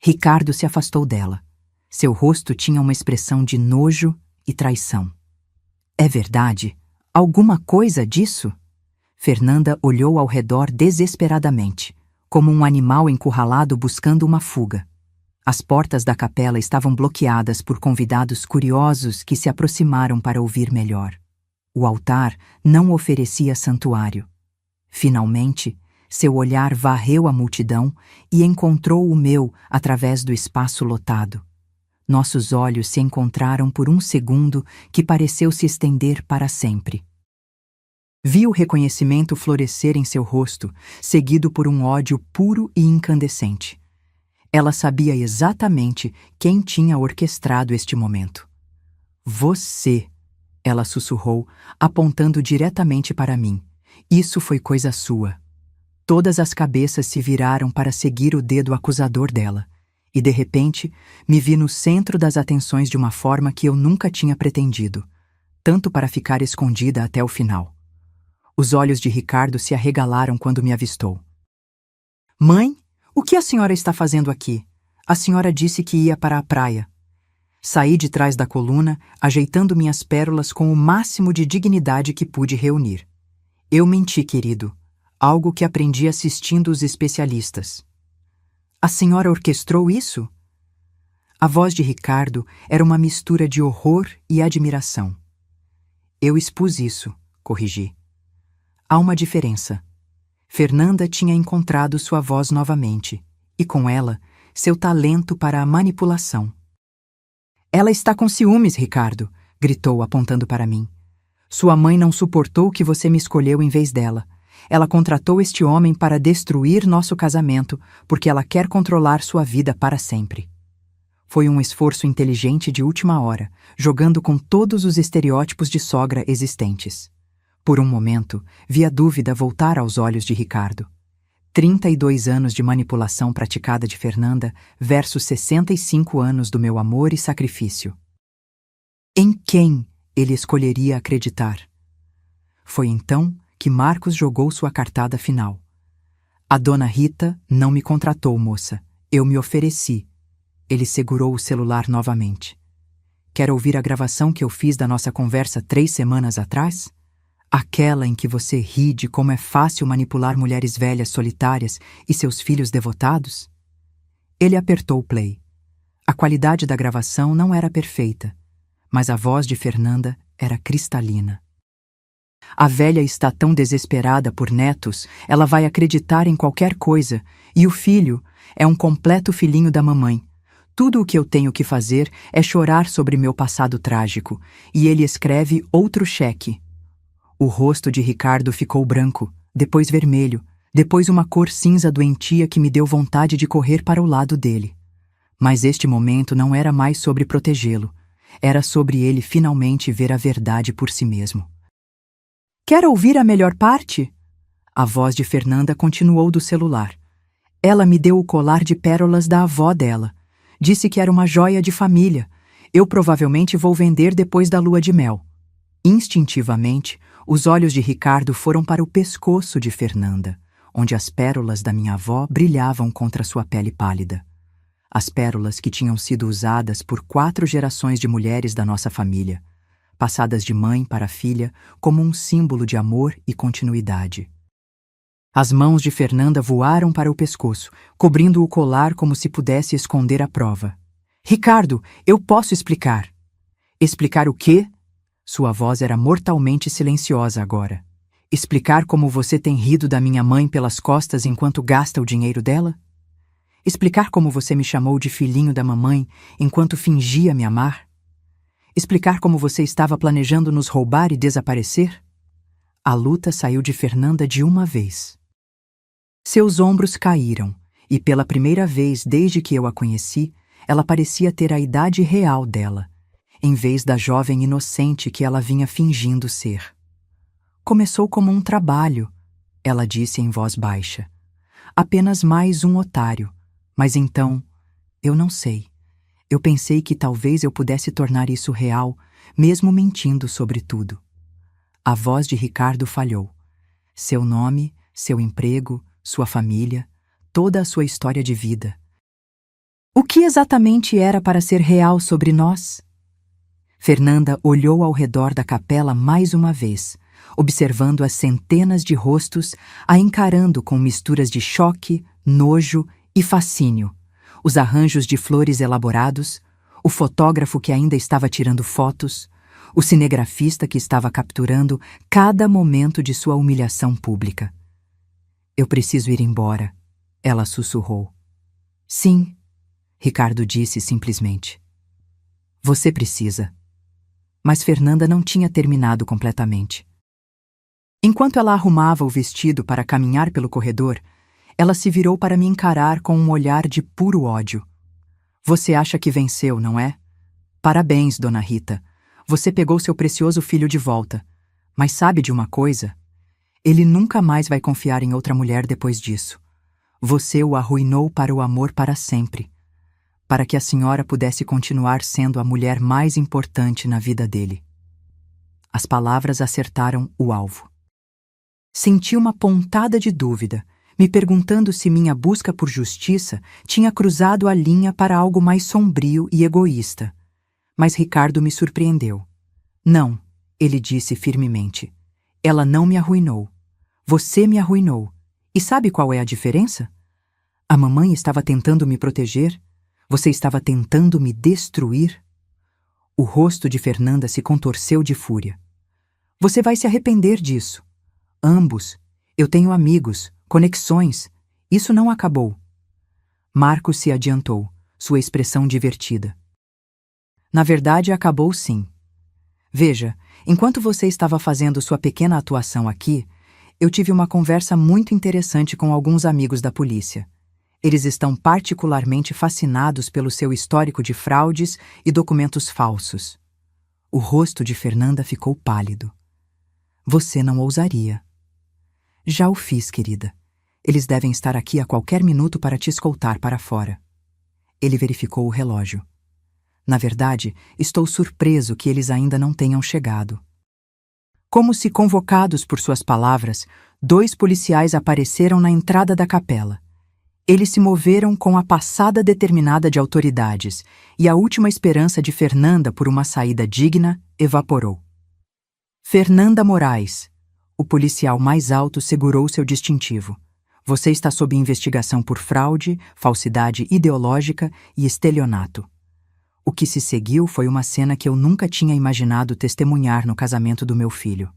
Ricardo se afastou dela. Seu rosto tinha uma expressão de nojo e traição. "É verdade? Alguma coisa disso?" Fernanda olhou ao redor desesperadamente, como um animal encurralado buscando uma fuga. As portas da capela estavam bloqueadas por convidados curiosos que se aproximaram para ouvir melhor. O altar não oferecia santuário. Finalmente, seu olhar varreu a multidão e encontrou o meu através do espaço lotado. Nossos olhos se encontraram por um segundo que pareceu se estender para sempre. Vi o reconhecimento florescer em seu rosto, seguido por um ódio puro e incandescente. Ela sabia exatamente quem tinha orquestrado este momento. "Você", ela sussurrou, apontando diretamente para mim. "Isso foi coisa sua." Todas as cabeças se viraram para seguir o dedo acusador dela, e de repente me vi no centro das atenções de uma forma que eu nunca tinha pretendido, tanto para ficar escondida até o final. Os olhos de Ricardo se arregalaram quando me avistou. "Mãe, o que a senhora está fazendo aqui? A senhora disse que ia para a praia." Saí de trás da coluna, ajeitando minhas pérolas com o máximo de dignidade que pude reunir. "Eu menti, querido. Algo que aprendi assistindo os especialistas." "A senhora orquestrou isso?" A voz de Ricardo era uma mistura de horror e admiração. "Eu expus isso", corrigi. Há uma diferença. Fernanda tinha encontrado sua voz novamente, e com ela, seu talento para a manipulação. "Ela está com ciúmes, Ricardo", gritou apontando para mim. "Sua mãe não suportou que você me escolheu em vez dela. Ela contratou este homem para destruir nosso casamento, porque ela quer controlar sua vida para sempre." Foi um esforço inteligente de última hora, jogando com todos os estereótipos de sogra existentes. Por um momento, vi a dúvida voltar aos olhos de Ricardo. 32 anos de manipulação praticada de Fernanda versus 65 anos do meu amor e sacrifício. Em quem ele escolheria acreditar? Foi então que Marcos jogou sua cartada final. "A dona Rita não me contratou, moça. Eu me ofereci." Ele segurou o celular novamente. "Quer ouvir a gravação que eu fiz da nossa conversa 3 semanas atrás? Aquela em que você ri de como é fácil manipular mulheres velhas solitárias e seus filhos devotados?" Ele apertou o play. A qualidade da gravação não era perfeita, mas a voz de Fernanda era cristalina. "A velha está tão desesperada por netos, ela vai acreditar em qualquer coisa, e o filho é um completo filhinho da mamãe. Tudo o que eu tenho que fazer é chorar sobre meu passado trágico, e ele escreve outro cheque." O rosto de Ricardo ficou branco, depois vermelho, depois uma cor cinza doentia que me deu vontade de correr para o lado dele. Mas este momento não era mais sobre protegê-lo, era sobre ele finalmente ver a verdade por si mesmo. "Quer ouvir a melhor parte?" A voz de Fernanda continuou do celular. "Ela me deu o colar de pérolas da avó dela. Disse que era uma joia de família. Eu provavelmente vou vender depois da lua de mel." Instintivamente, os olhos de Ricardo foram para o pescoço de Fernanda, onde as pérolas da minha avó brilhavam contra sua pele pálida. As pérolas que tinham sido usadas por 4 gerações de mulheres da nossa família, passadas de mãe para filha como um símbolo de amor e continuidade. As mãos de Fernanda voaram para o pescoço, cobrindo o colar como se pudesse esconder a prova. Ricardo, eu posso explicar. Explicar o quê? Sua voz era mortalmente silenciosa agora. Explicar como você tem rido da minha mãe pelas costas enquanto gasta o dinheiro dela? Explicar como você me chamou de filhinho da mamãe enquanto fingia me amar? Explicar como você estava planejando nos roubar e desaparecer? A luta saiu de Fernanda de uma vez. Seus ombros caíram, e pela primeira vez desde que eu a conheci, ela parecia ter a idade real dela, em vez da jovem inocente que ela vinha fingindo ser. Começou como um trabalho, ela disse em voz baixa. Apenas mais um otário. Mas então, eu não sei. Eu pensei que talvez eu pudesse tornar isso real, mesmo mentindo sobre tudo. A voz de Ricardo falhou. Seu nome, seu emprego, sua família, toda a sua história de vida. O que exatamente era para ser real sobre nós? Fernanda olhou ao redor da capela mais uma vez, observando as centenas de rostos, a encarando com misturas de choque, nojo e fascínio, os arranjos de flores elaborados, o fotógrafo que ainda estava tirando fotos, o cinegrafista que estava capturando cada momento de sua humilhação pública. Eu preciso ir embora, ela sussurrou. Sim, Ricardo disse simplesmente. Você precisa. Mas Fernanda não tinha terminado completamente. Enquanto ela arrumava o vestido para caminhar pelo corredor, ela se virou para me encarar com um olhar de puro ódio. Você acha que venceu, não é? Parabéns, dona Rita. Você pegou seu precioso filho de volta. Mas sabe de uma coisa? Ele nunca mais vai confiar em outra mulher depois disso. Você o arruinou para o amor para sempre, para que a senhora pudesse continuar sendo a mulher mais importante na vida dele. As palavras acertaram o alvo. Senti uma pontada de dúvida, me perguntando se minha busca por justiça tinha cruzado a linha para algo mais sombrio e egoísta. Mas Ricardo me surpreendeu. Não, ele disse firmemente. Ela não me arruinou. Você me arruinou. E sabe qual é a diferença? A mamãe estava tentando me proteger. Você estava tentando me destruir. O rosto de Fernanda se contorceu de fúria. Você vai se arrepender disso. Ambos. Eu tenho amigos, conexões. Isso não acabou. Marcos se adiantou, sua expressão divertida. Na verdade, acabou sim. Veja, enquanto você estava fazendo sua pequena atuação aqui, eu tive uma conversa muito interessante com alguns amigos da polícia. Eles estão particularmente fascinados pelo seu histórico de fraudes e documentos falsos. O rosto de Fernanda ficou pálido. Você não ousaria. Já o fiz, querida. Eles devem estar aqui a qualquer minuto para te escoltar para fora. Ele verificou o relógio. Na verdade, estou surpreso que eles ainda não tenham chegado. Como se convocados por suas palavras, 2 policiais apareceram na entrada da capela. Eles se moveram com a passada determinada de autoridades, e a última esperança de Fernanda por uma saída digna evaporou. Fernanda Moraes. O policial mais alto segurou seu distintivo. Você está sob investigação por fraude, falsidade ideológica e estelionato. O que se seguiu foi uma cena que eu nunca tinha imaginado testemunhar no casamento do meu filho.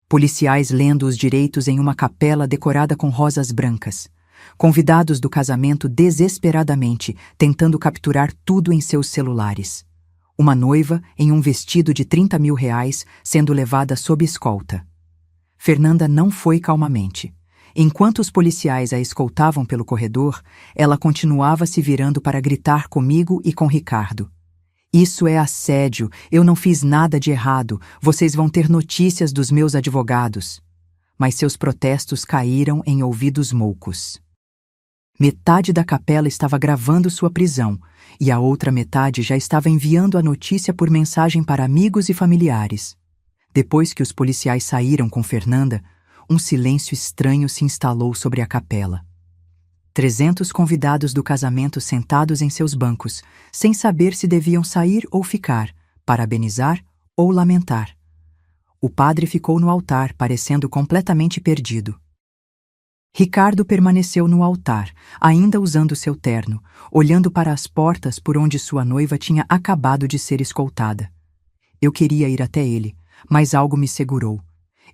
Policiais lendo os direitos em uma capela decorada com rosas brancas. Convidados do casamento desesperadamente, tentando capturar tudo em seus celulares. Uma noiva em um vestido de R$30 mil sendo levada sob escolta. Fernanda não foi calmamente. Enquanto os policiais a escoltavam pelo corredor, ela continuava se virando para gritar comigo e com Ricardo. Isso é assédio, eu não fiz nada de errado, vocês vão ter notícias dos meus advogados. Mas seus protestos caíram em ouvidos moucos. Metade da capela estava gravando sua prisão, e a outra metade já estava enviando a notícia por mensagem para amigos e familiares. Depois que os policiais saíram com Fernanda, um silêncio estranho se instalou sobre a capela. 300 convidados do casamento sentados em seus bancos, sem saber se deviam sair ou ficar, parabenizar ou lamentar. O padre ficou no altar, parecendo completamente perdido. Ricardo permaneceu no altar, ainda usando seu terno, olhando para as portas por onde sua noiva tinha acabado de ser escoltada. Eu queria ir até ele, mas algo me segurou.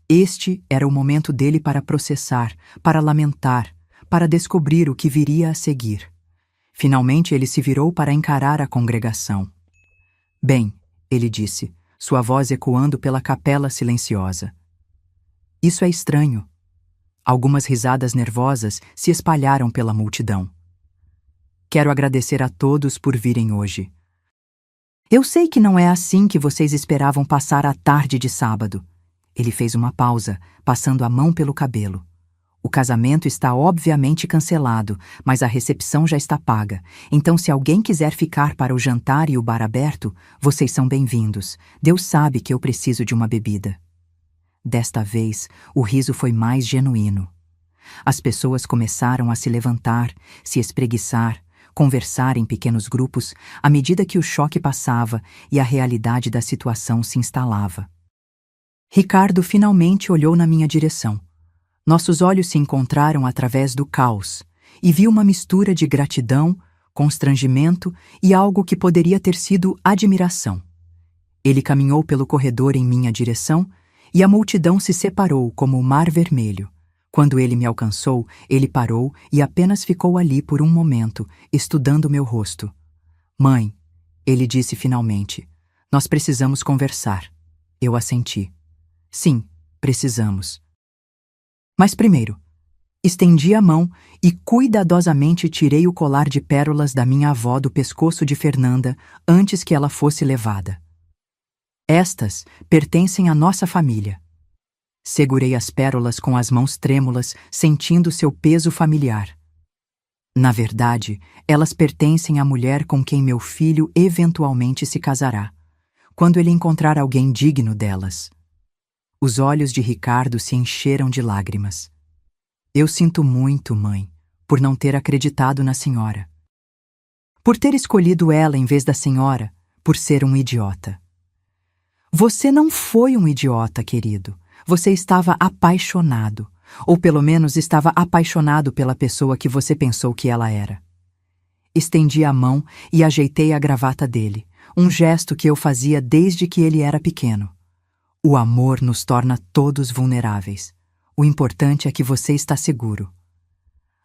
Este era o momento dele para processar, para lamentar, para descobrir o que viria a seguir. Finalmente ele se virou para encarar a congregação. Bem, ele disse, sua voz ecoando pela capela silenciosa. Isso é estranho. Algumas risadas nervosas se espalharam pela multidão. Quero agradecer a todos por virem hoje. Eu sei que não é assim que vocês esperavam passar a tarde de sábado. Ele fez uma pausa, passando a mão pelo cabelo. O casamento está obviamente cancelado, mas a recepção já está paga. Então, se alguém quiser ficar para o jantar e o bar aberto, vocês são bem-vindos. Deus sabe que eu preciso de uma bebida. Desta vez, o riso foi mais genuíno. As pessoas começaram a se levantar, se espreguiçar, conversar em pequenos grupos à medida que o choque passava e a realidade da situação se instalava. Ricardo finalmente olhou na minha direção. Nossos olhos se encontraram através do caos e vi uma mistura de gratidão, constrangimento e algo que poderia ter sido admiração. Ele caminhou pelo corredor em minha direção e a multidão se separou como o mar vermelho. Quando ele me alcançou, ele parou e apenas ficou ali por um momento, estudando meu rosto. Mãe, ele disse finalmente, nós precisamos conversar. Eu assenti. Sim, precisamos. Mas primeiro, estendi a mão e cuidadosamente tirei o colar de pérolas da minha avó do pescoço de Fernanda antes que ela fosse levada. Estas pertencem à nossa família. Segurei as pérolas com as mãos trêmulas, sentindo seu peso familiar. Na verdade, elas pertencem à mulher com quem meu filho eventualmente se casará, quando ele encontrar alguém digno delas. Os olhos de Ricardo se encheram de lágrimas. Eu sinto muito, mãe, por não ter acreditado na senhora. Por ter escolhido ela em vez da senhora, por ser um idiota. Você não foi um idiota, querido. Você estava apaixonado, ou pelo menos estava apaixonado pela pessoa que você pensou que ela era. Estendi a mão e ajeitei a gravata dele, um gesto que eu fazia desde que ele era pequeno. O amor nos torna todos vulneráveis. O importante é que você está seguro.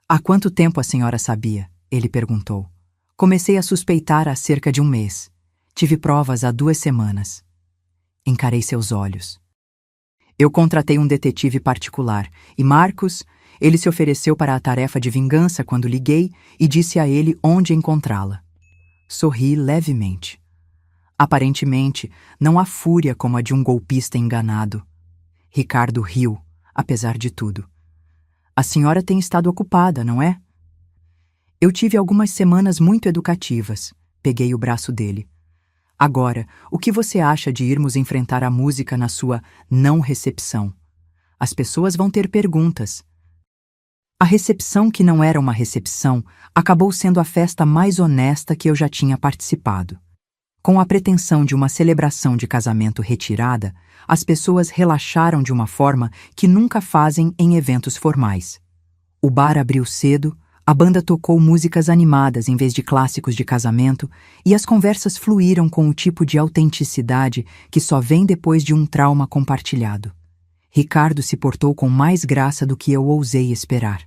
Há quanto tempo a senhora sabia? Ele perguntou. Comecei a suspeitar há cerca de um mês. Tive provas há 2 semanas. Encarei seus olhos. Eu contratei um detetive particular e Marcos, ele se ofereceu para a tarefa de vingança quando liguei e disse a ele onde encontrá-la. Sorri levemente. Aparentemente, não há fúria como a de um golpista enganado. Ricardo riu, apesar de tudo. A senhora tem estado ocupada, não é? Eu tive algumas semanas muito educativas. Peguei o braço dele. Agora, o que você acha de irmos enfrentar a música na sua não recepção? As pessoas vão ter perguntas. A recepção que não era uma recepção acabou sendo a festa mais honesta que eu já tinha participado. Com a pretensão de uma celebração de casamento retirada, as pessoas relaxaram de uma forma que nunca fazem em eventos formais. O bar abriu cedo, a banda tocou músicas animadas em vez de clássicos de casamento e as conversas fluíram com o tipo de autenticidade que só vem depois de um trauma compartilhado. Ricardo se portou com mais graça do que eu ousei esperar.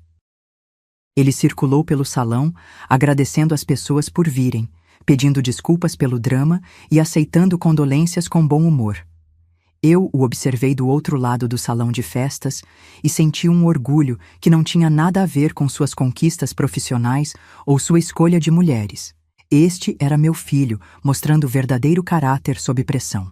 Ele circulou pelo salão, agradecendo às pessoas por virem, pedindo desculpas pelo drama e aceitando condolências com bom humor. Eu o observei do outro lado do salão de festas e senti um orgulho que não tinha nada a ver com suas conquistas profissionais ou sua escolha de mulheres. Este era meu filho, mostrando verdadeiro caráter sob pressão.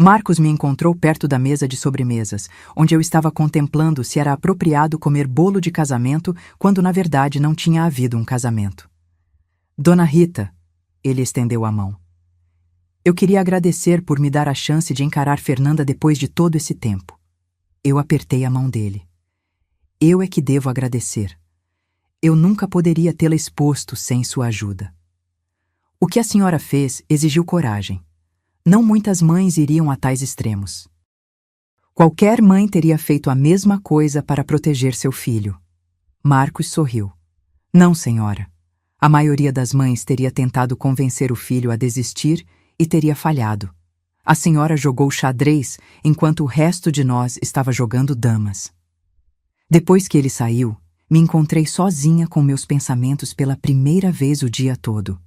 Marcos me encontrou perto da mesa de sobremesas, onde eu estava contemplando se era apropriado comer bolo de casamento quando na verdade não tinha havido um casamento. Dona Rita, ele estendeu a mão. Eu queria agradecer por me dar a chance de encarar Fernanda depois de todo esse tempo. Eu apertei a mão dele. Eu é que devo agradecer. Eu nunca poderia tê-la exposto sem sua ajuda. O que a senhora fez exigiu coragem. Não muitas mães iriam a tais extremos. Qualquer mãe teria feito a mesma coisa para proteger seu filho. Marcos sorriu. Não, senhora. A maioria das mães teria tentado convencer o filho a desistir e teria falhado. A senhora jogou xadrez enquanto o resto de nós estava jogando damas. Depois que ele saiu, me encontrei sozinha com meus pensamentos pela primeira vez o dia todo.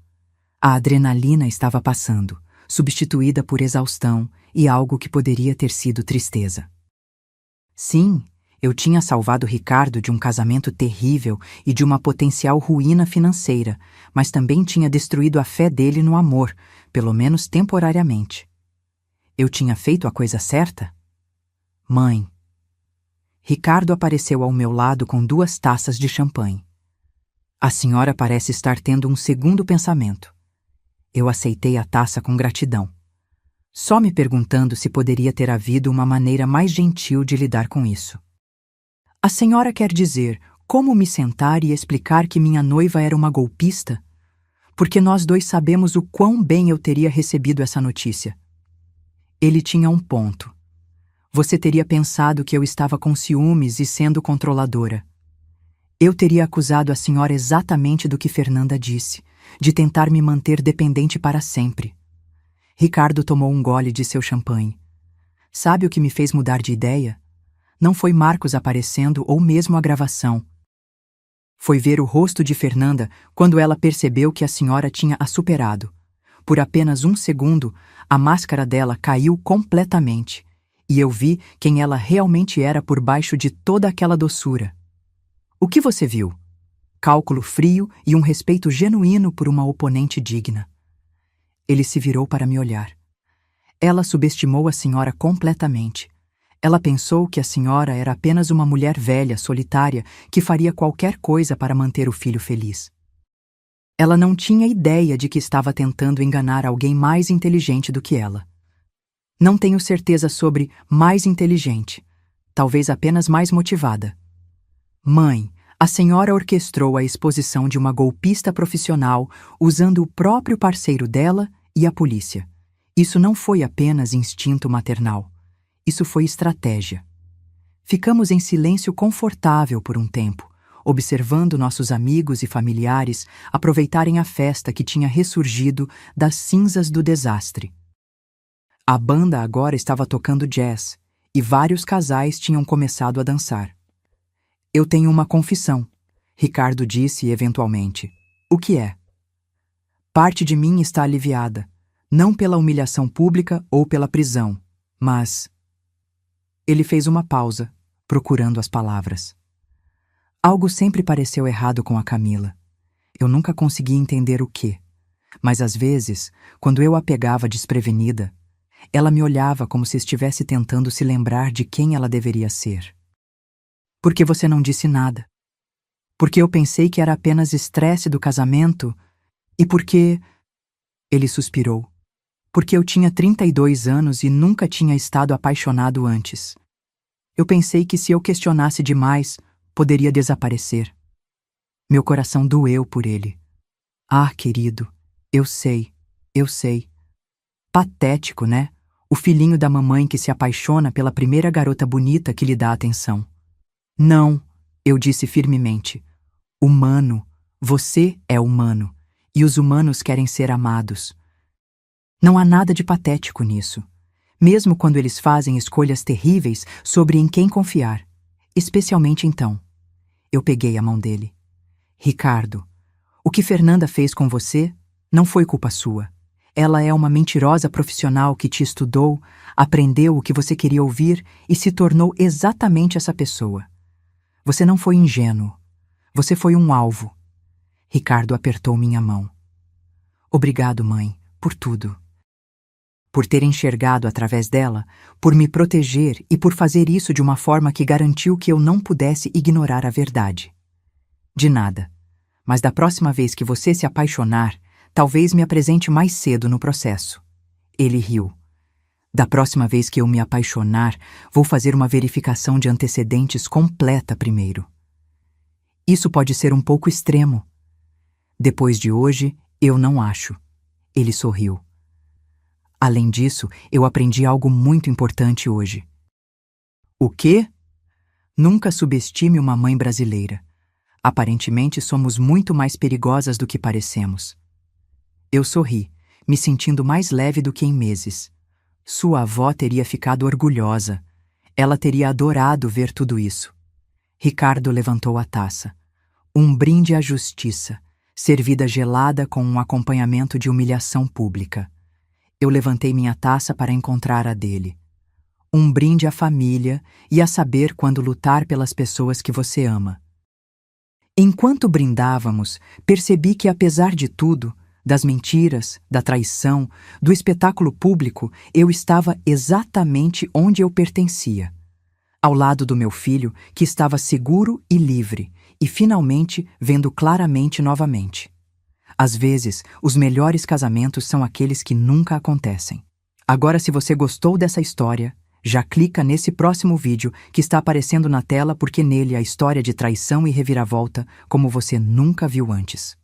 A adrenalina estava passando, substituída por exaustão e algo que poderia ter sido tristeza. Sim, eu tinha salvado Ricardo de um casamento terrível e de uma potencial ruína financeira, mas também tinha destruído a fé dele no amor, pelo menos temporariamente. Eu tinha feito a coisa certa? Mãe. Ricardo apareceu ao meu lado com 2 taças de champanhe. A senhora parece estar tendo um segundo pensamento. Eu aceitei a taça com gratidão, só me perguntando se poderia ter havido uma maneira mais gentil de lidar com isso. A senhora quer dizer como me sentar e explicar que minha noiva era uma golpista? Porque nós 2 sabemos o quão bem eu teria recebido essa notícia. Ele tinha um ponto. Você teria pensado que eu estava com ciúmes e sendo controladora. Eu teria acusado a senhora exatamente do que Fernanda disse, de tentar me manter dependente para sempre. Ricardo tomou um gole de seu champanhe. Sabe o que me fez mudar de ideia? Não foi Marcos aparecendo ou mesmo a gravação. Foi ver o rosto de Fernanda quando ela percebeu que a senhora tinha a superado. Por apenas 1 segundo, a máscara dela caiu completamente, e eu vi quem ela realmente era por baixo de toda aquela doçura. O que você viu? Cálculo frio e um respeito genuíno por uma oponente digna. Ele se virou para me olhar. Ela subestimou a senhora completamente. Ela pensou que a senhora era apenas uma mulher velha, solitária, que faria qualquer coisa para manter o filho feliz. Ela não tinha ideia de que estava tentando enganar alguém mais inteligente do que ela. Não tenho certeza sobre mais inteligente, talvez apenas mais motivada. Mãe, a senhora orquestrou a exposição de uma golpista profissional usando o próprio parceiro dela e a polícia. Isso não foi apenas instinto maternal. Isso foi estratégia. Ficamos em silêncio confortável por um tempo, observando nossos amigos e familiares aproveitarem a festa que tinha ressurgido das cinzas do desastre. A banda agora estava tocando jazz, e vários casais tinham começado a dançar. Eu tenho uma confissão, Ricardo disse eventualmente. O que é? Parte de mim está aliviada, não pela humilhação pública ou pela prisão, mas... Ele fez uma pausa, procurando as palavras. Algo sempre pareceu errado com a Camila. Eu nunca consegui entender o quê, mas às vezes, quando eu a pegava desprevenida, ela me olhava como se estivesse tentando se lembrar de quem ela deveria ser. Por que você não disse nada? Porque eu pensei que era apenas estresse do casamento e porque... Ele suspirou. Porque eu tinha 32 anos e nunca tinha estado apaixonado antes. Eu pensei que se eu questionasse demais, poderia desaparecer. Meu coração doeu por ele. Ah, querido, eu sei. Patético, né? O filhinho da mamãe que se apaixona pela primeira garota bonita que lhe dá atenção. Não, eu disse firmemente. Humano, você é humano, e os humanos querem ser amados. Não há nada de patético nisso, mesmo quando eles fazem escolhas terríveis sobre em quem confiar, especialmente então. Eu peguei a mão dele. Ricardo, o que Fernanda fez com você não foi culpa sua. Ela é uma mentirosa profissional que te estudou, aprendeu o que você queria ouvir e se tornou exatamente essa pessoa. Você não foi ingênuo. Você foi um alvo. Ricardo apertou minha mão. Obrigado, mãe, por tudo. Por ter enxergado através dela, por me proteger e por fazer isso de uma forma que garantiu que eu não pudesse ignorar a verdade. De nada. Mas da próxima vez que você se apaixonar, talvez me apresente mais cedo no processo. Ele riu. Da próxima vez que eu me apaixonar, vou fazer uma verificação de antecedentes completa primeiro. Isso pode ser um pouco extremo. Depois de hoje, eu não acho. Ele sorriu. Além disso, eu aprendi algo muito importante hoje. O quê? Nunca subestime uma mãe brasileira. Aparentemente somos muito mais perigosas do que parecemos. Eu sorri, me sentindo mais leve do que em meses. Sua avó teria ficado orgulhosa. Ela teria adorado ver tudo isso. Ricardo levantou a taça. Um brinde à justiça, servida gelada com um acompanhamento de humilhação pública. Eu levantei minha taça para encontrar a dele. Um brinde à família e a saber quando lutar pelas pessoas que você ama. Enquanto brindávamos, percebi que, apesar de tudo, das mentiras, da traição, do espetáculo público, eu estava exatamente onde eu pertencia. Ao lado do meu filho, que estava seguro e livre, e finalmente vendo claramente novamente. Às vezes, os melhores casamentos são aqueles que nunca acontecem. Agora, se você gostou dessa história, já clica nesse próximo vídeo que está aparecendo na tela porque nele a história de traição e reviravolta como você nunca viu antes.